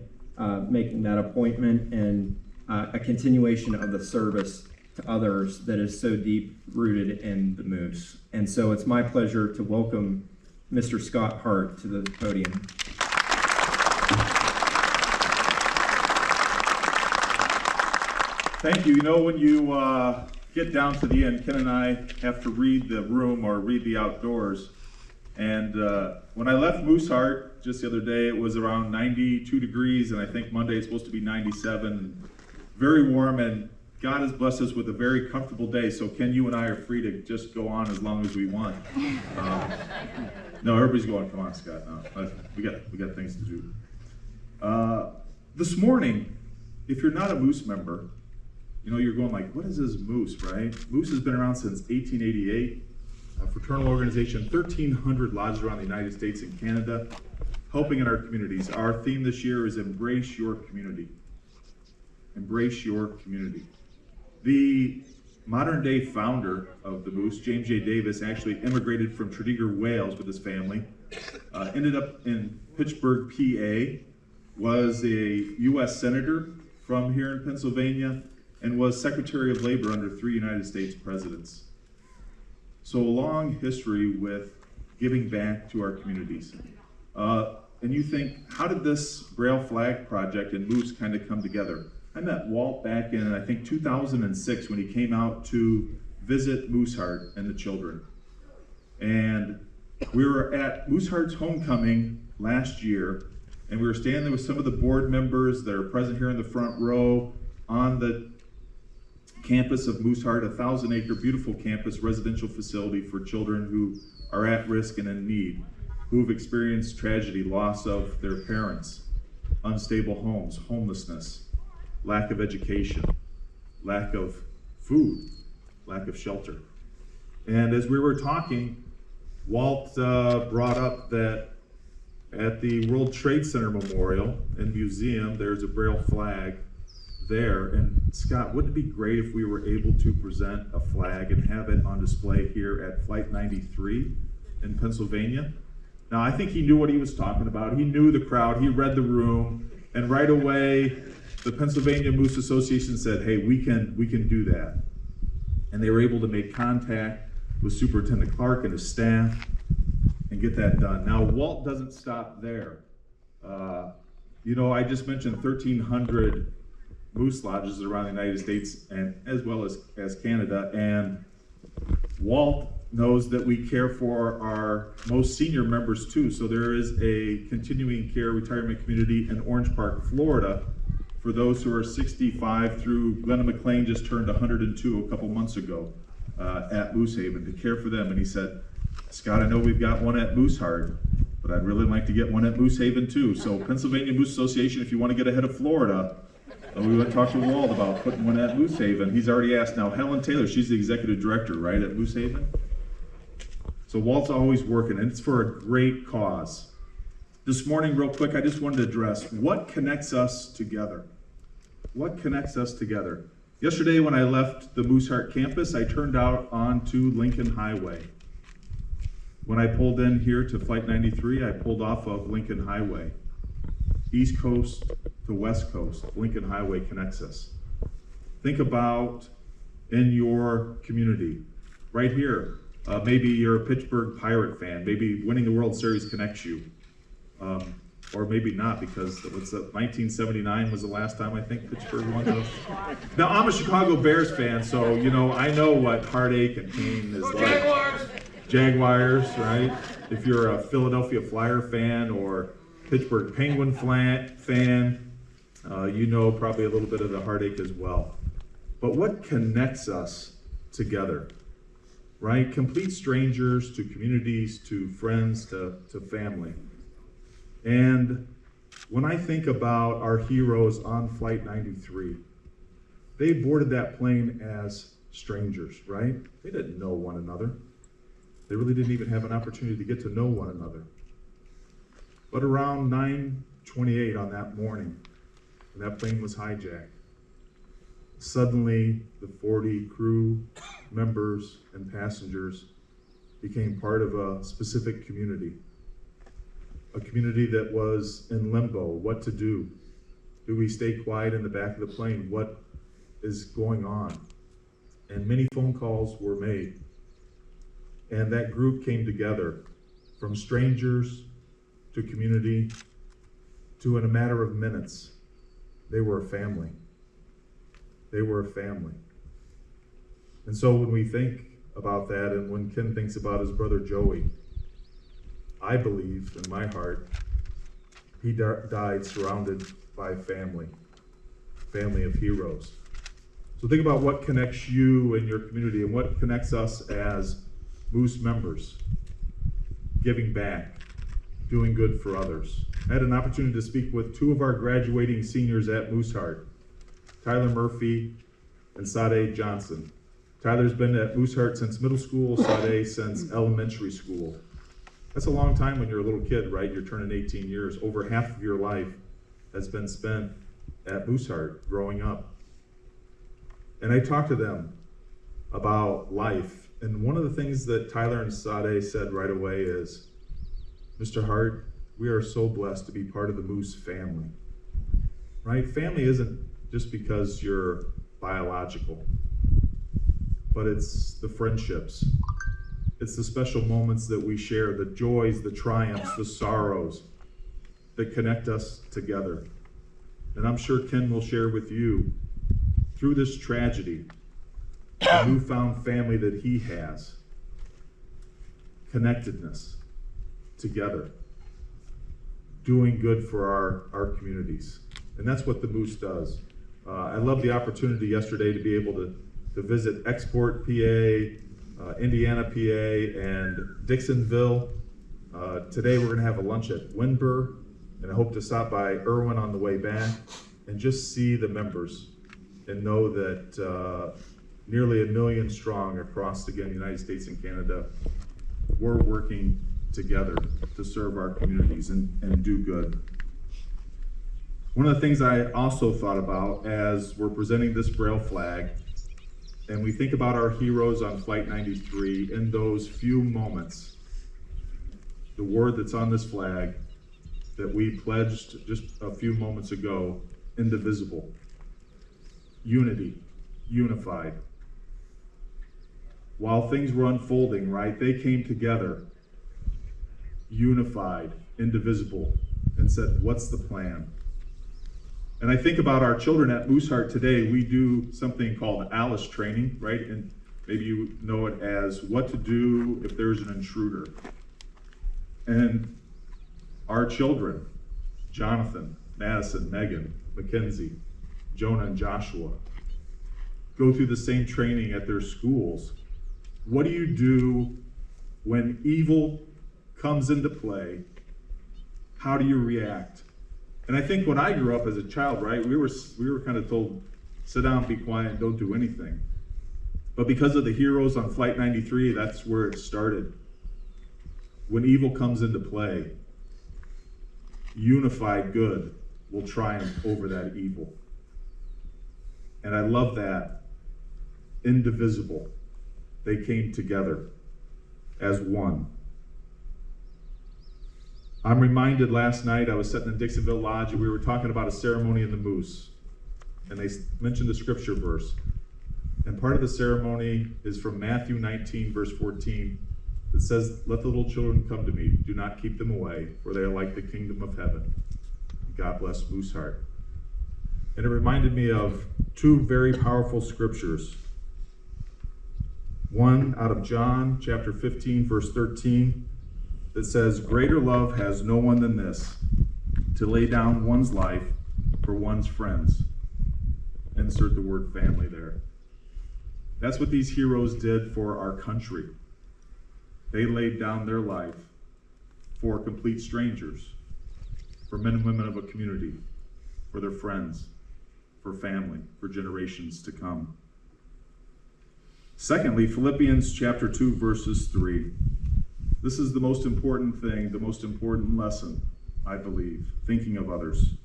making that appointment and a continuation of the service to others that is so deep rooted in the Moose. And so it's my pleasure to welcome Mr. Scott Hart to the podium. Thank you. You know, when you get down to the end, Ken and I have to read the room or read the outdoors. And when I left Hart just the other day, it was around 92 degrees, and I think Monday it's supposed to be 97. Very warm, and God has blessed us with a very comfortable day. So Ken, you and I are free to just go on as long as we want. No, everybody's going, come on, Scott. No, we got things to do. This morning, if you're not a Moose member, you know, you're going like, what is this Moose, right? Moose has been around since 1888. A fraternal organization, 1,300 lodges around the United States and Canada, helping in our communities. Our theme this year is Embrace Your Community. Embrace Your Community. The modern day founder of the Moose, James J. Davis, actually immigrated from Tredegar, Wales with his family, ended up in Pittsburgh, PA, was a U.S. Senator from here in Pennsylvania, and was Secretary of Labor under 3 United States presidents. So a long history with giving back to our communities. And you think, how did this Braille Flag Project and Moose kind of come together? I met Walt back in, I think, 2006 when he came out to visit Hart and the children. And we were at Hart's homecoming last year, and we were standing there with some of the board members that are present here in the front row on the campus of Hart, a 1,000-acre beautiful campus residential facility for children who are at risk and in need, who have experienced tragedy, loss of their parents, unstable homes, homelessness, lack of education, lack of food, lack of shelter. And as we were talking, Walt brought up that at the World Trade Center Memorial and Museum, there's a Braille flag there. And Scott, wouldn't it be great if we were able to present a flag and have it on display here at Flight 93 in Pennsylvania? Now, I think he knew what he was talking about. He knew the crowd, he read the room, and right away, the Pennsylvania Moose Association said, hey, we can do that. And they were able to make contact with Superintendent Clark and his staff and get that done. Now, Walt doesn't stop there. You know, I just mentioned 1,300 Moose lodges around the United States and as well as Canada, and Walt knows that we care for our most senior members too. So there is a continuing care retirement community in Orange Park, Florida, for those who are 65 through. Glenna McLean just turned 102 a couple months ago at Moose Haven to care for them. And he said, Scott, I know we've got one at Hart, but I'd really like to get one at Moose Haven too. So Pennsylvania Moose Association, if you want to get ahead of Florida, we went to talk to Walt about putting one at Moose Haven. He's already asked. Now, Helen Taylor, she's the executive director, right, at Moose Haven? So Walt's always working, and it's for a great cause. This morning, real quick, I just wanted to address what connects us together. What connects us together? Yesterday, when I left the Hart campus, I turned out onto Lincoln Highway. When I pulled in here to Flight 93, I pulled off of Lincoln Highway. East Coast to West Coast, Lincoln Highway connects us. Think about in your community, right here. Maybe you're a Pittsburgh Pirate fan. Maybe winning the World Series connects you. Or maybe not, because 1979 was the last time I think Pittsburgh won the... Now, I'm a Chicago Bears fan, so, you know, I know what heartache and pain is like. Jaguars! Jaguars, right? If you're a Philadelphia Flyer fan or Pittsburgh Penguin fan, you know probably a little bit of the heartache as well. But what connects us together, right? Complete strangers to communities, to friends, to family. And when I think about our heroes on Flight 93, they boarded that plane as strangers, right? They didn't know one another. They really didn't even have an opportunity to get to know one another. But around 9:28 on that morning, when that plane was hijacked, suddenly the 40 crew members and passengers became part of a specific community. A community that was in limbo, what to do. Do we stay quiet in the back of the plane? What is going on? And many phone calls were made. And that group came together from strangers to community to, in a matter of minutes, they were a family. They were a family. And so when we think about that, and when Ken thinks about his brother Joey, I believe in my heart, he died surrounded by family of heroes. So think about what connects you and your community and what connects us as Moose members. Giving back, doing good for others. I had an opportunity to speak with two of our graduating seniors at Moose Hart, Tyler Murphy and Sade Johnson. Tyler's been at Moose Hart since middle school, Sade since elementary school. That's a long time when you're a little kid, right? You're turning 18 years. Over half of your life has been spent at Moose Hart growing up. And I talked to them about life. And one of the things that Tyler and Sade said right away is, Mr. Hart, we are so blessed to be part of the Moose family, right? Family isn't just because you're biological, but it's the friendships. It's the special moments that we share, the joys, the triumphs, the sorrows that connect us together. And I'm sure Ken will share with you, through this tragedy, the newfound family that he has, connectedness together, doing good for our communities. And that's what the Moose does. I love the opportunity yesterday to be able to visit Export, PA, Indiana, PA, and Dixonville. Today we're going to have a lunch at Windber, and I hope to stop by Irwin on the way back and just see the members and know that nearly 1 million strong across, again, the United States and Canada, we're working together to serve our communities and do good. One of the things I also thought about as we're presenting this Braille flag, and we think about our heroes on Flight 93, in those few moments, the word that's on this flag that we pledged just a few moments ago, indivisible, unity, unified. While things were unfolding, right, they came together, unified, indivisible, and said, what's the plan? And I think about our children at Moose Hart today. We do something called ALICE training, right? And maybe you know it as what to do if there's an intruder. And our children, Jonathan, Madison, Megan, Mackenzie, Jonah, and Joshua, go through the same training at their schools. What do you do when evil comes into play? How do you react? And I think when I grew up as a child, right, we were kind of told, sit down, be quiet, don't do anything. But because of the heroes on Flight 93, that's where it started. When evil comes into play, unified good will triumph over that evil. And I love that. Indivisible. They came together as one. I'm reminded last night, I was sitting in Dixonville Lodge and we were talking about a ceremony in the Moose. And they mentioned the scripture verse. And part of the ceremony is from Matthew 19, verse 14. It says, "Let the little children come to me. Do not keep them away, for they are like the kingdom of heaven." God bless Moose Hart. And it reminded me of two very powerful scriptures. One out of John chapter 15, verse 13, that says, "Greater love has no one than this, to lay down one's life for one's friends." Insert the word family there. That's what these heroes did for our country. They laid down their life for complete strangers, for men and women of a community, for their friends, for family, for generations to come. Secondly, Philippians chapter 2, verses 3. This is the most important thing, the most important lesson, I believe, thinking of others.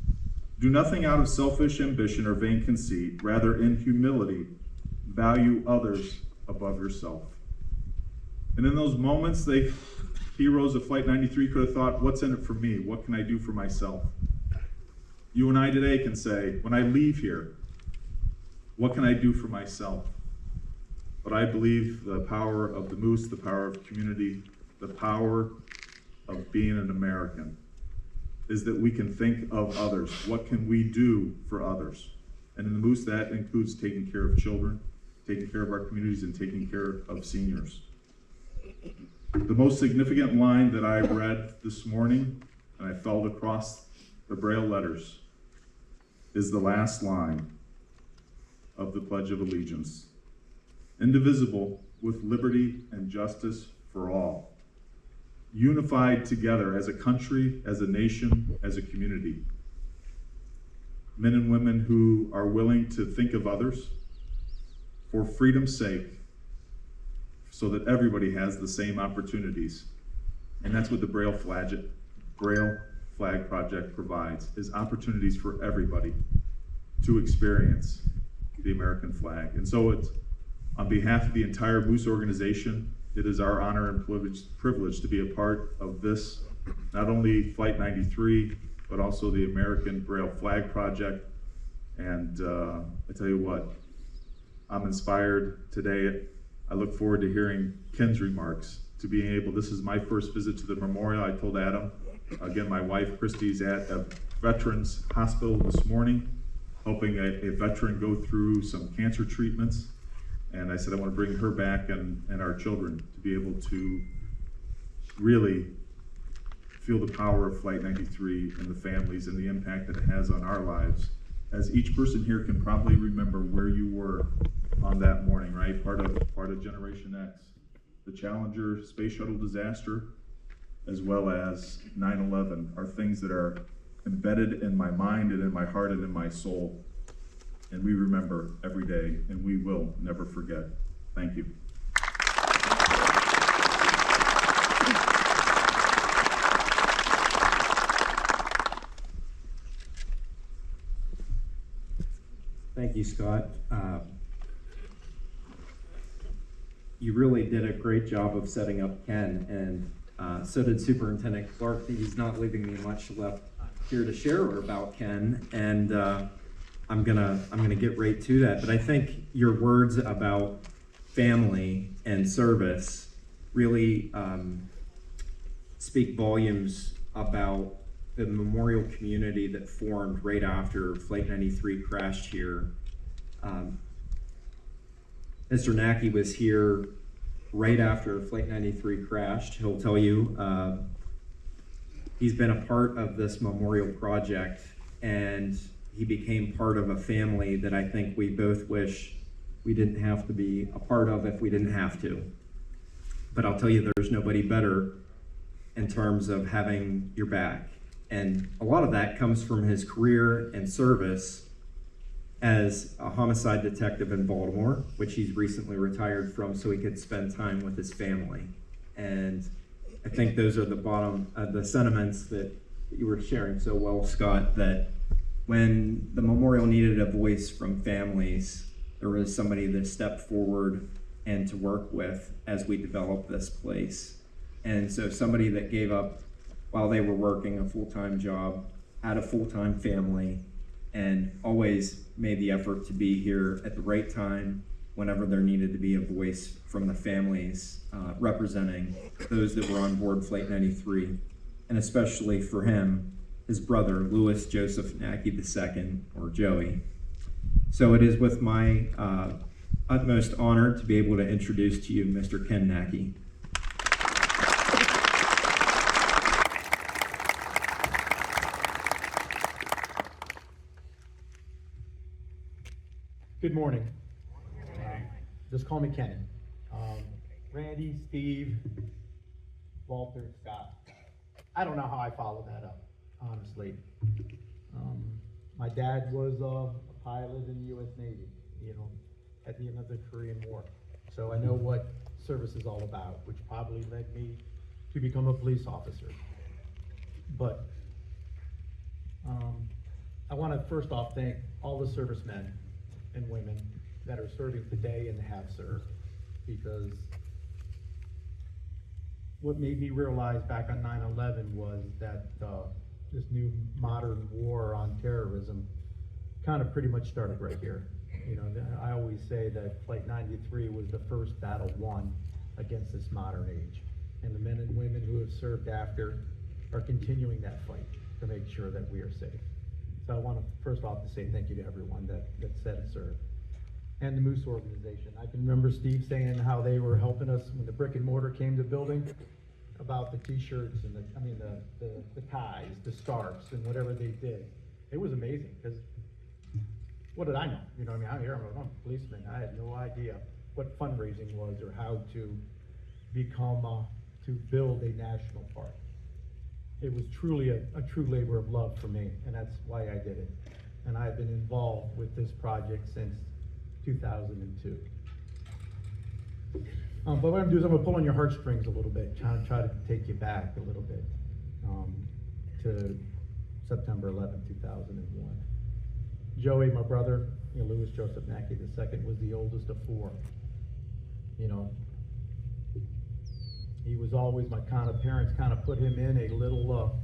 "Do nothing out of selfish ambition or vain conceit, rather in humility, value others above yourself." And in those moments, heroes of Flight 93 could have thought, what's in it for me? What can I do for myself? You and I today can say, when I leave here, what can I do for myself? But I believe the power of the Moose, the power of community, the power of being an American is that we can think of others. What can we do for others? And in the Moose, that includes taking care of children, taking care of our communities, and taking care of seniors. The most significant line that I read this morning, and I felt across the Braille letters, is the last line of the Pledge of Allegiance. "Indivisible, with liberty and justice for all." Unified together as a country, as a nation, as a community. Men and women who are willing to think of others for freedom's sake, so that everybody has the same opportunities. And that's what the Braille Flag Project provides, is opportunities for everybody to experience the American flag. And so it's, on behalf of the entire Moose organization, it is our honor and privilege to be a part of this, not only Flight 93, but also the American Braille Flag Project. And I tell you what, I'm inspired today. I look forward to hearing Ken's remarks, to being able, this is my first visit to the memorial. I told Adam, again, my wife Christy's at a veterans hospital this morning, helping a veteran go through some cancer treatments. And I said I want to bring her back and our children to be able to really feel the power of Flight 93 and the families and the impact that it has on our lives. As each person here can probably remember where you were on that morning, right? Part of Generation X, the Challenger space shuttle disaster, as well as 9/11 are things that are embedded in my mind and in my heart and in my soul. And we remember every day, and we will never forget. Thank you. Thank you, Scott. You really did a great job of setting up Ken, and so did Superintendent Clark. He's not leaving me much left here to share about Ken, and I'm gonna get right to that. But I think your words about family and service really speak volumes about the memorial community that formed right after Flight 93 crashed here. Mr. Nacke was here right after Flight 93 crashed. He'll tell you he's been a part of this memorial project, and he became part of a family that I think we both wish we didn't have to be a part of if we didn't have to. But I'll tell you, there's nobody better in terms of having your back. And a lot of that comes from his career and service as a homicide detective in Baltimore, which he's recently retired from so he could spend time with his family. And I think those are the sentiments that you were sharing so well, Scott, that when the memorial needed a voice from families, there was somebody that stepped forward and to work with as we developed this place. And so somebody that gave up while they were working a full-time job, had a full-time family, and always made the effort to be here at the right time whenever there needed to be a voice from the families representing those that were on board Flight 93, and especially for him, his brother, Louis Joseph Nacke II, or Joey. So it is with my utmost honor to be able to introduce to you Mr. Ken Nacke. Good morning. Just call me Kenny. Randy, Steve, Walter, Scott. I don't know how I followed that up, honestly. My dad was a pilot in the U.S. Navy, at the end of the Korean War. So I know what service is all about, which probably led me to become a police officer. But I want to first off thank all the servicemen and women that are serving today and have served, because what made me realize back on 9/11 was that this new modern war on terrorism kind of pretty much started right here. I always say that Flight 93 was the first battle won against this modern age, and the men and women who have served after are continuing that fight to make sure that we are safe. So I want to first off to say thank you to everyone that said and served. And the Moose organization. I can remember Steve saying how they were helping us when the brick and mortar came to building, about the t-shirts and the ties, the scarves, and whatever they did. It was amazing, because what did I know? I'm here, I'm a policeman. I had no idea what fundraising was or how to become, to build a national park. It was truly a true labor of love for me, and that's why I did it. And I've been involved with this project since 2002. But what I'm gonna do is I'm gonna pull on your heartstrings a little bit, try to take you back a little bit to September 11, 2001. Joey, my brother, Louis Joseph Nacke II, was the oldest of four. He was always my parents put him in a little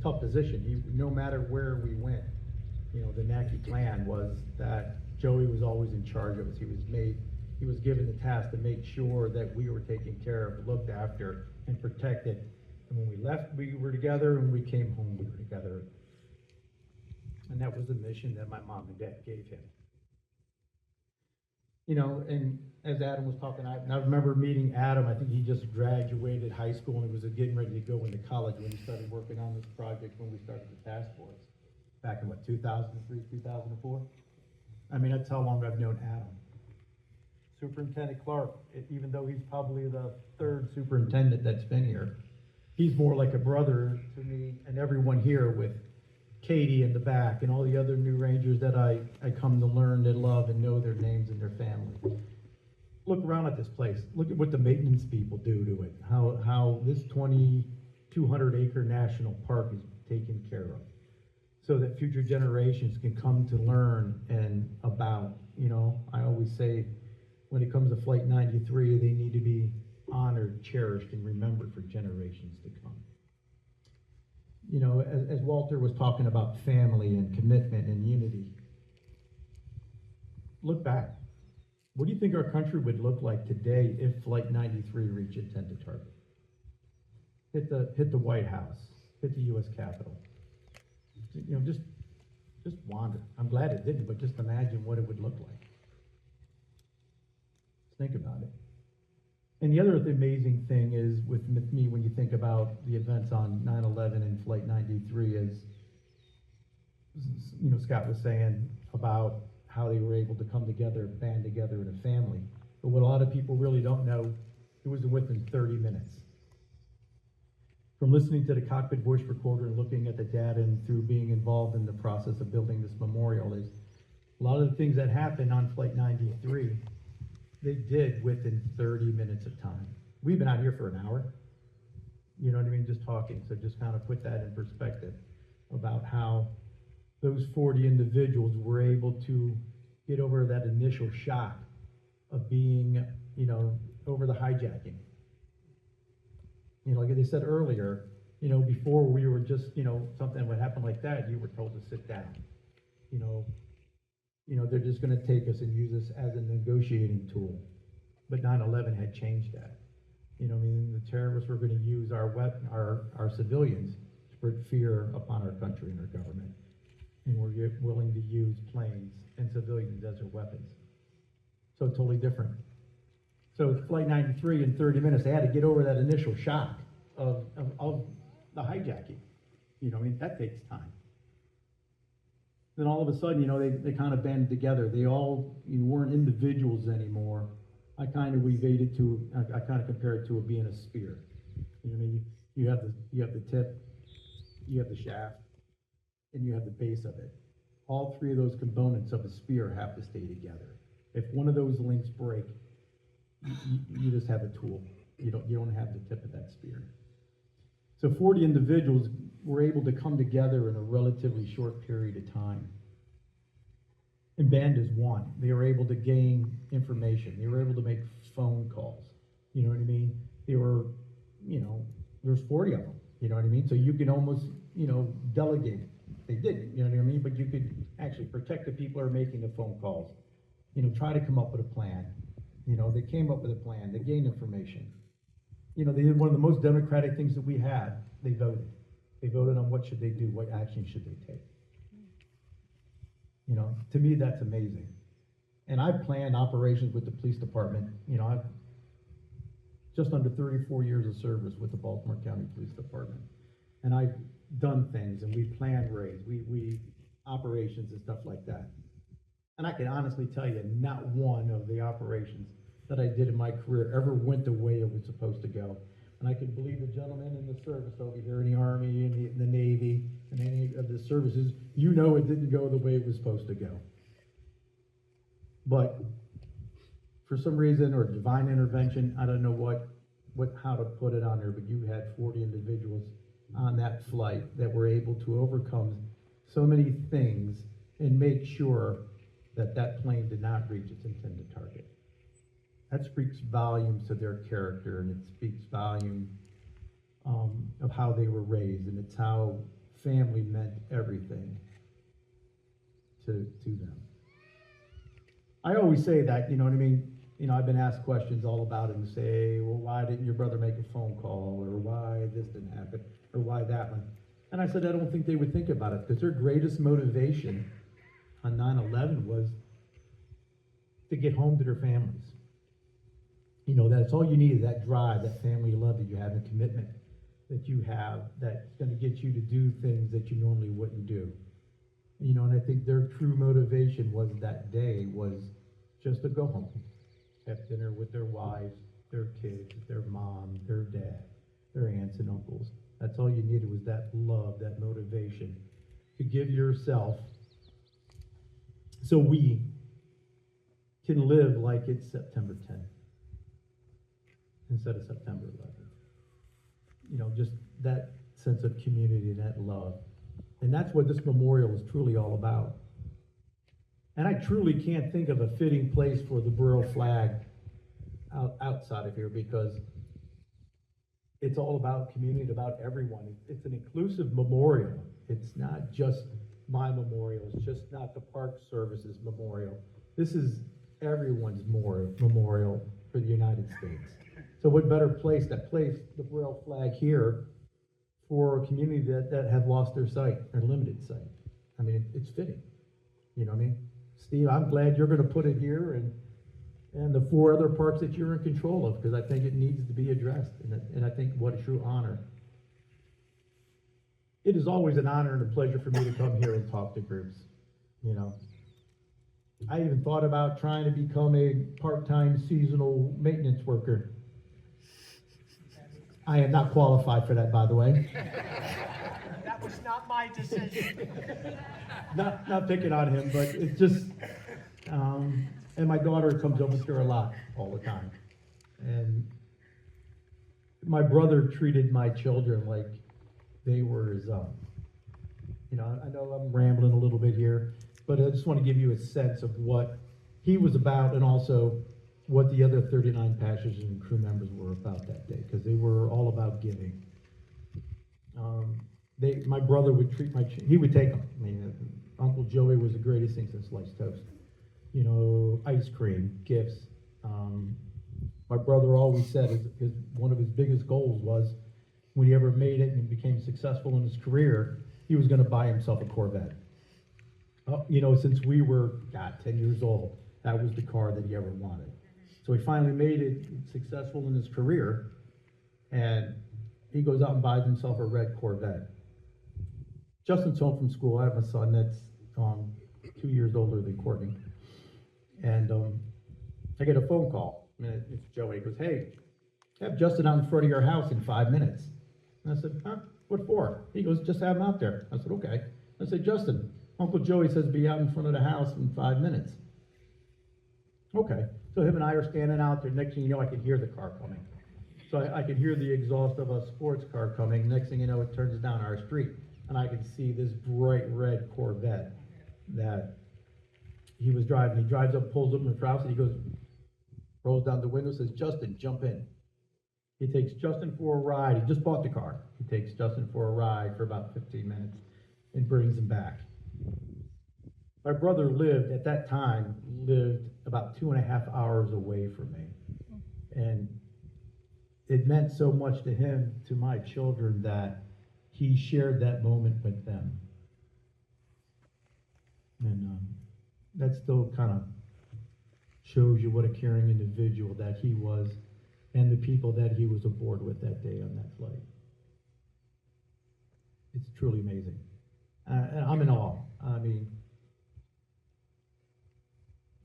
tough position. No matter where we went, the Nacke clan was that Joey was always in charge of us. He was given the task to make sure that we were taken care of, looked after, and protected. And when we left, we were together, and when we came home, we were together. And that was the mission that my mom and dad gave him. And as Adam was talking, I remember meeting Adam. I think he just graduated high school and he was getting ready to go into college when he started working on this project, when we started the task force. Back in 2003, 2004? That's how long I've known Adam. Superintendent Clark, even though he's probably the third superintendent that's been here, he's more like a brother to me and everyone here, with Katie in the back and all the other new Rangers that I come to learn and love and know their names and their families. Look around at this place. Look at what the maintenance people do to it. How this 2,200 acre national park is taken care of, so that future generations can come to learn and about. I always say, when it comes to Flight 93, they need to be honored, cherished, and remembered for generations to come. As Walter was talking about family and commitment and unity, look back. What do you think our country would look like today if Flight 93 reached intended target? Hit the White House, hit the U.S. Capitol. Just wander. I'm glad it didn't, but just imagine what it would look like. Think about it. And the other amazing thing is with me, when you think about the events on 9/11 and Flight 93, is, Scott was saying about how they were able to come together, band together in a family. But what a lot of people really don't know, it was within 30 minutes. From listening to the cockpit voice recorder and looking at the data, and through being involved in the process of building this memorial, is a lot of the things that happened on Flight 93, they did within 30 minutes of time. We've been out here for an hour, just talking. So just kind of put that in perspective about how those 40 individuals were able to get over that initial shock of being, over the hijacking. You know, like they said earlier, you know, before we were just, you know, something would happen like that, you were told to sit down. You know, they're just gonna take us and use us as a negotiating tool. But 9/11 had changed that. You know, I mean, the terrorists were gonna use our civilians to put fear upon our country and our government. And we're willing to use planes and civilians as their weapons. So totally different. So Flight 93 in 30 minutes, they had to get over that initial shock of the hijacking. You know, I mean, that takes time. Then all of a sudden, you know, they kind of banded together. They all, you know, weren't individuals anymore. I kind of compare it to it being a spear. You know what I mean? You have the tip, you have the shaft, and you have the base of it. All three of those components of a spear have to stay together. If one of those links break, you just have a tool. You don't have the tip of that spear. So 40 individuals were able to come together in a relatively short period of time. And band is one. They were able to gain information. They were able to make phone calls. You know what I mean? They were, you know, there's 40 of them. You know what I mean? So you can almost, you know, delegate. They did, you know what I mean? But you could actually protect the people who are making the phone calls. You know, try to come up with a plan. You know, they came up with a plan. They gained information. You know, they did one of the most democratic things that we had. They voted. They voted on what should they do, what action should they take. You know, to me, that's amazing. And I've planned operations with the police department. You know, I've just under 34 years of service with the Baltimore County Police Department. And I've done things, and we planned raids, we operations and stuff like that. And I can honestly tell you, not one of the operations that I did in my career ever went the way it was supposed to go. And I can believe the gentlemen in the service over here in the Army and the Navy and any of the services, you know it didn't go the way it was supposed to go. But for some reason, or divine intervention, I don't know how to put it on there, but you had 40 individuals on that flight that were able to overcome so many things and make sure that that plane did not reach its intended target. That speaks volumes to their character, and it speaks volume of how they were raised, and it's how family meant everything to them. I always say that, you know what I mean? You know, I've been asked questions all about it and say, well, why didn't your brother make a phone call, or why this didn't happen, or why that one? And I said, I don't think they would think about it, because their greatest motivation on 9/11 was to get home to their families. You know, that's all you need, is that drive, that family love that you have, and commitment that you have, that's going to get you to do things that you normally wouldn't do. You know, and I think their true motivation was that day was just to go home, have dinner with their wives, their kids, their mom, their dad, their aunts and uncles. That's all you needed, was that love, that motivation to give yourself so we can live like it's September 10th instead of September 11th. You know, just that sense of community, that love. And that's what this memorial is truly all about. And I truly can't think of a fitting place for the Braille flag outside of here, because it's all about community, about everyone. It's an inclusive memorial. It's not just my memorial. It's just not the Park Service's memorial. This is everyone's memorial for the United States. So what better place to place the Braille flag here for a community that have lost their sight, their limited sight? I mean, it's fitting. You know what I mean? Steve, I'm glad you're going to put it here, and the 4 other parks that you're in control of, because I think it needs to be addressed, and I think what a true honor. It is always an honor and a pleasure for me to come here and talk to groups. You know, I even thought about trying to become a part-time seasonal maintenance worker. I am not qualified for that, by the way. That was not my decision. Not picking on him, but it's just, and my daughter comes over here a lot, all the time. And my brother treated my children like they were his own. You know, I know I'm rambling a little bit here, but I just want to give you a sense of what he was about, and also what the other 39 passengers and crew members were about that day. because they were all about giving. My brother would treat he would take them. I mean, Uncle Joey was the greatest thing since sliced toast. You know, ice cream, gifts. My brother always said one of his biggest goals was when he ever made it and became successful in his career, he was going to buy himself a Corvette. You know, since we were, 10 years old, that was the car that he ever wanted. So he finally made it successful in his career, and he goes out and buys himself a red Corvette. Justin's home from school. I have a son that's 2 years older than Courtney. And I get a phone call, and it's Joey. He goes, "Hey, have Justin out in front of your house in 5 minutes." And I said, "Huh? What for?" He goes, "Just have him out there." I said, "Okay." I said, "Justin, Uncle Joey says be out in front of the house in 5 minutes." Okay. So him and I are standing out there. Next thing you know, I can hear the car coming. So I can hear the exhaust of a sports car coming. Next thing you know, it turns down our street, and I can see this bright red Corvette that he was driving. He drives up, pulls up in the house, and he goes, rolls down the window, says, "Justin, jump in." He takes Justin for a ride. He just bought the car. He takes Justin for a ride for about 15 minutes and brings him back. My brother at that time, about 2.5 hours away from me. And it meant so much to him, to my children, that he shared that moment with them. And that still kind of shows you what a caring individual that he was, and the people that he was aboard with that day on that flight. It's truly amazing. And I'm in awe. I mean,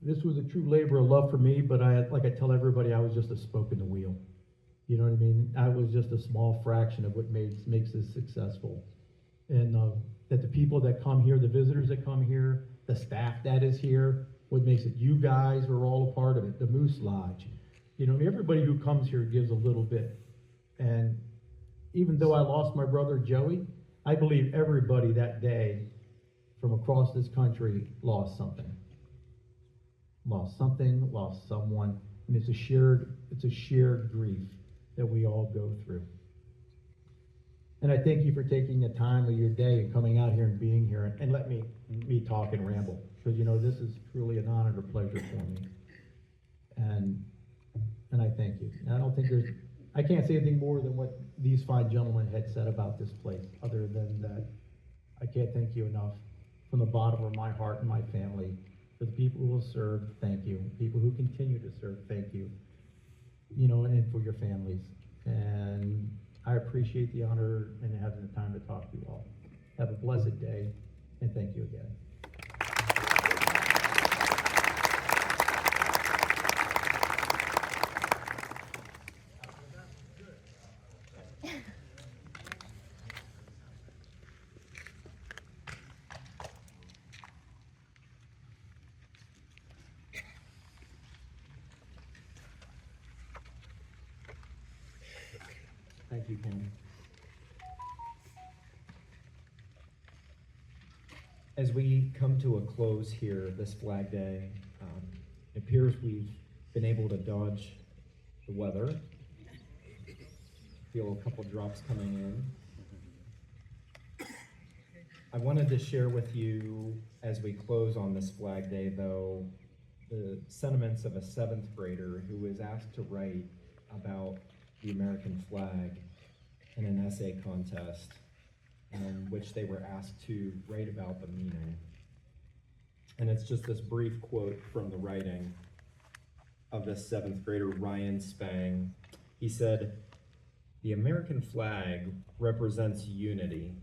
this was a true labor of love for me, but like I tell everybody, I was just a spoke in the wheel. You know what I mean? I was just a small fraction of what makes this successful. And that the people that come here, the visitors that come here, the staff that is here, what makes it, you guys are all a part of it, the Moose Lodge. You know, everybody who comes here gives a little bit. And even though I lost my brother Joey, I believe everybody that day from across this country lost something. Lost something, lost someone, and it's a shared grief that we all go through. And I thank you for taking the time of your day and coming out here and being here and let me talk and ramble, because you know this is truly an honor and a pleasure for me. And I thank you. And I can't say anything more than what these fine gentlemen had said about this place, other than that I can't thank you enough from the bottom of my heart and my family. For the people who will serve, thank you. People who continue to serve, thank you. You know, and for your families. And I appreciate the honor and having the time to talk to you all. Have a blessed day, and thank you again. Thank you, Ken. As we come to a close here this Flag Day, it appears we've been able to dodge the weather. Feel a couple drops coming in. I wanted to share with you, as we close on this Flag Day, though, the sentiments of a 7th grader who was asked to write about the American flag in an essay contest in which they were asked to write about the meaning. And it's just this brief quote from the writing of this 7th grader, Ryan Spang. He said, "The American flag represents unity.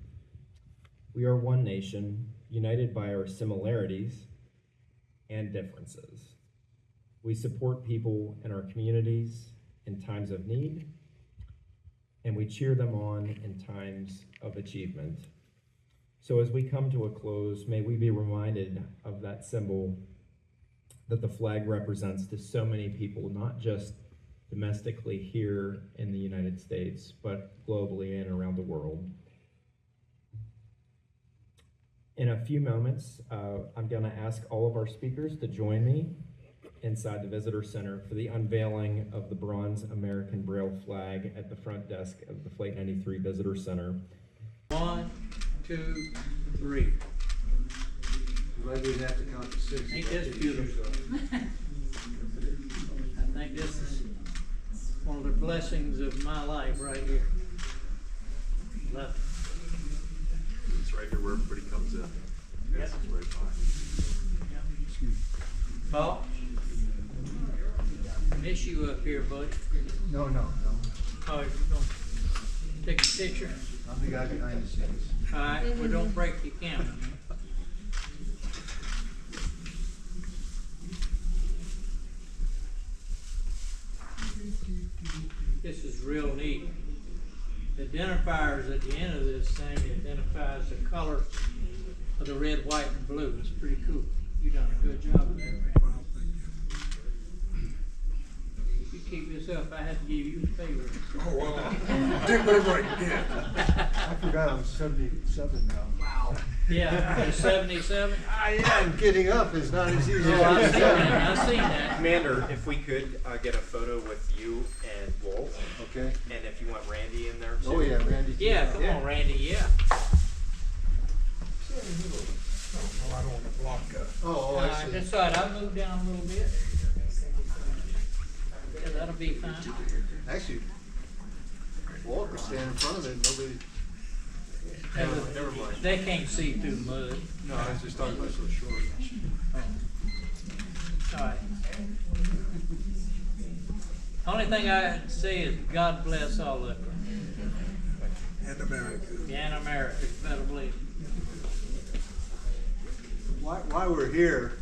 We are one nation, united by our similarities and differences. We support people in our communities in times of need, and we cheer them on in times of achievement." So as we come to a close, may we be reminded of that symbol that the flag represents to so many people, not just domestically here in the United States, but globally and around the world. In a few moments, I'm going to ask all of our speakers to join me inside the visitor center for the unveiling of the bronze American Braille flag at the front desk of the Flight 93 Visitor Center. 1, 2, 3. Glad we didn't have to count to 6. Ain't this beautiful? I think this is one of the blessings of my life right here. Love it. It's right here where everybody comes in. Yes, it's right by. Paul? Miss you up here, bud. No. Oh, you're gonna take a picture? I'm the guy behind the scenes. All right, well, don't break your camera. This is real neat. The identifiers at the end of this thing identifies the color of the red, white, and blue. It's pretty cool. You done a good job of that, man. If you keep this up, I have to give you a favor. Oh, well, do whatever I can get. I forgot I'm 77 now. Wow. Yeah, you're 77? I am. Getting up is not as easy Oh, I've as seen that. I've seen that. Commander, if we could get a photo with you and Wolf, Okay. and if you want Randy in there too. Oh, yeah, Randy. Yeah, come on, Randy, yeah. Oh, I don't want to block Oh, I see. That's all right, I'll move down a little bit. Yeah, that'll be fine. Actually, Walt was standing in front of it and nobody. Never mind. They can't see through mud. No, I was just talking about so short. All right. Only thing I say is God bless all of you. And America. And America, you better believe it. While we're here,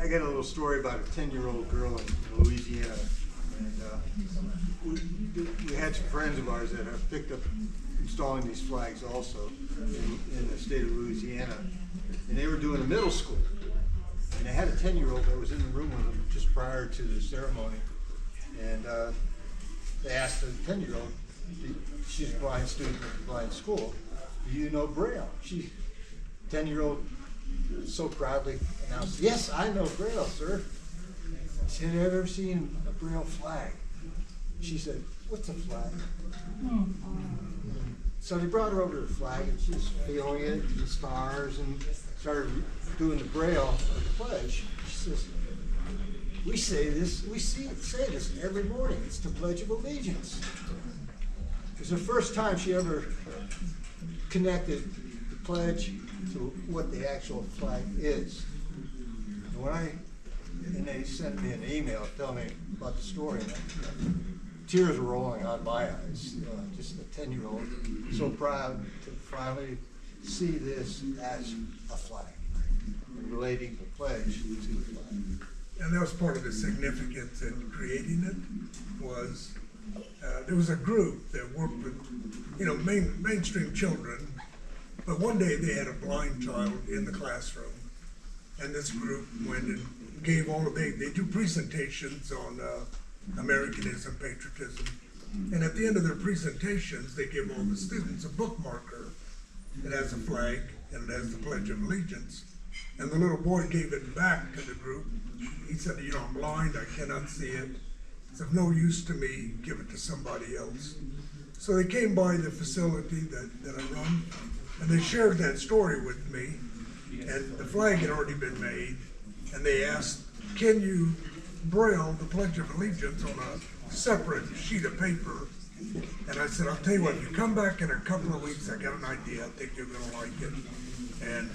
I got a little story about a 10-year-old girl in Louisiana. And we had some friends of ours that have picked up installing these flags also in the state of Louisiana. And they were doing a middle school. And they had a 10-year-old that was in the room with them just prior to the ceremony. And they asked the 10-year-old, she's a blind student at the blind school, do you know Braille? 10-year-old so proudly announced, yes, I know Braille, sir. I said, have you ever seen a Braille flag? She said, what's a flag? So they brought her over to the flag, and she was feeling it, the stars, and started doing the Braille of the pledge. She says, we say this every morning. It's the Pledge of Allegiance. It was the first time she ever connected the pledge to what the actual flag is. And they sent me an email telling me about the story. And, tears were rolling on my eyes. Just a 10-year-old, so proud to finally see this as a flag, and relating the pledge to the flag. And that was part of the significance in creating it, was there was a group that worked with, mainstream children, but one day they had a blind child in the classroom, and this group went and gave they do presentations on Americanism, patriotism, and at the end of their presentations, they give all the students a bookmarker. It has a flag, and it has the Pledge of Allegiance, and the little boy gave it back to the group. He said, I'm blind, I cannot see it. It's of no use to me, give it to somebody else. So they came by the facility that I run, and they shared that story with me, and the flag had already been made, and they asked, can you Braille the Pledge of Allegiance on a separate sheet of paper? And I said, I'll tell you what, if you come back in a couple of weeks, I got an idea, I think you're gonna like it. And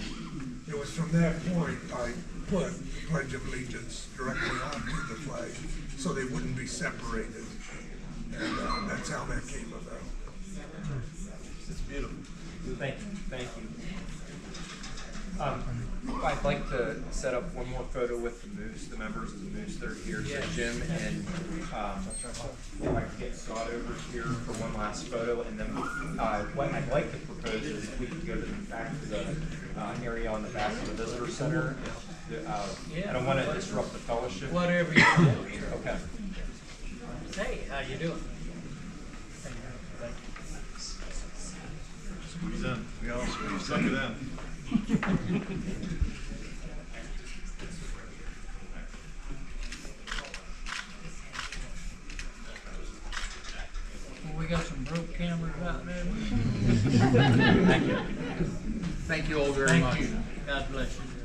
it was from that point I put the Pledge of Allegiance directly onto the flag so they wouldn't be separated. And that's how that came about. It's beautiful. Thank you. I'd like to set up one more photo with the Moose, the members of the Moose that are here. So Jim and if I can get Scott over here for one last photo, and then what I'd like to propose is we can go to the back of the area on the back of the visitor center. I don't want to disrupt the fellowship. Whatever you want. Okay. Hey, how you doing? Squeeze in. We all squeeze. Suck it in. We got some broke cameras out there. Thank you all very much. Thank you. God bless you.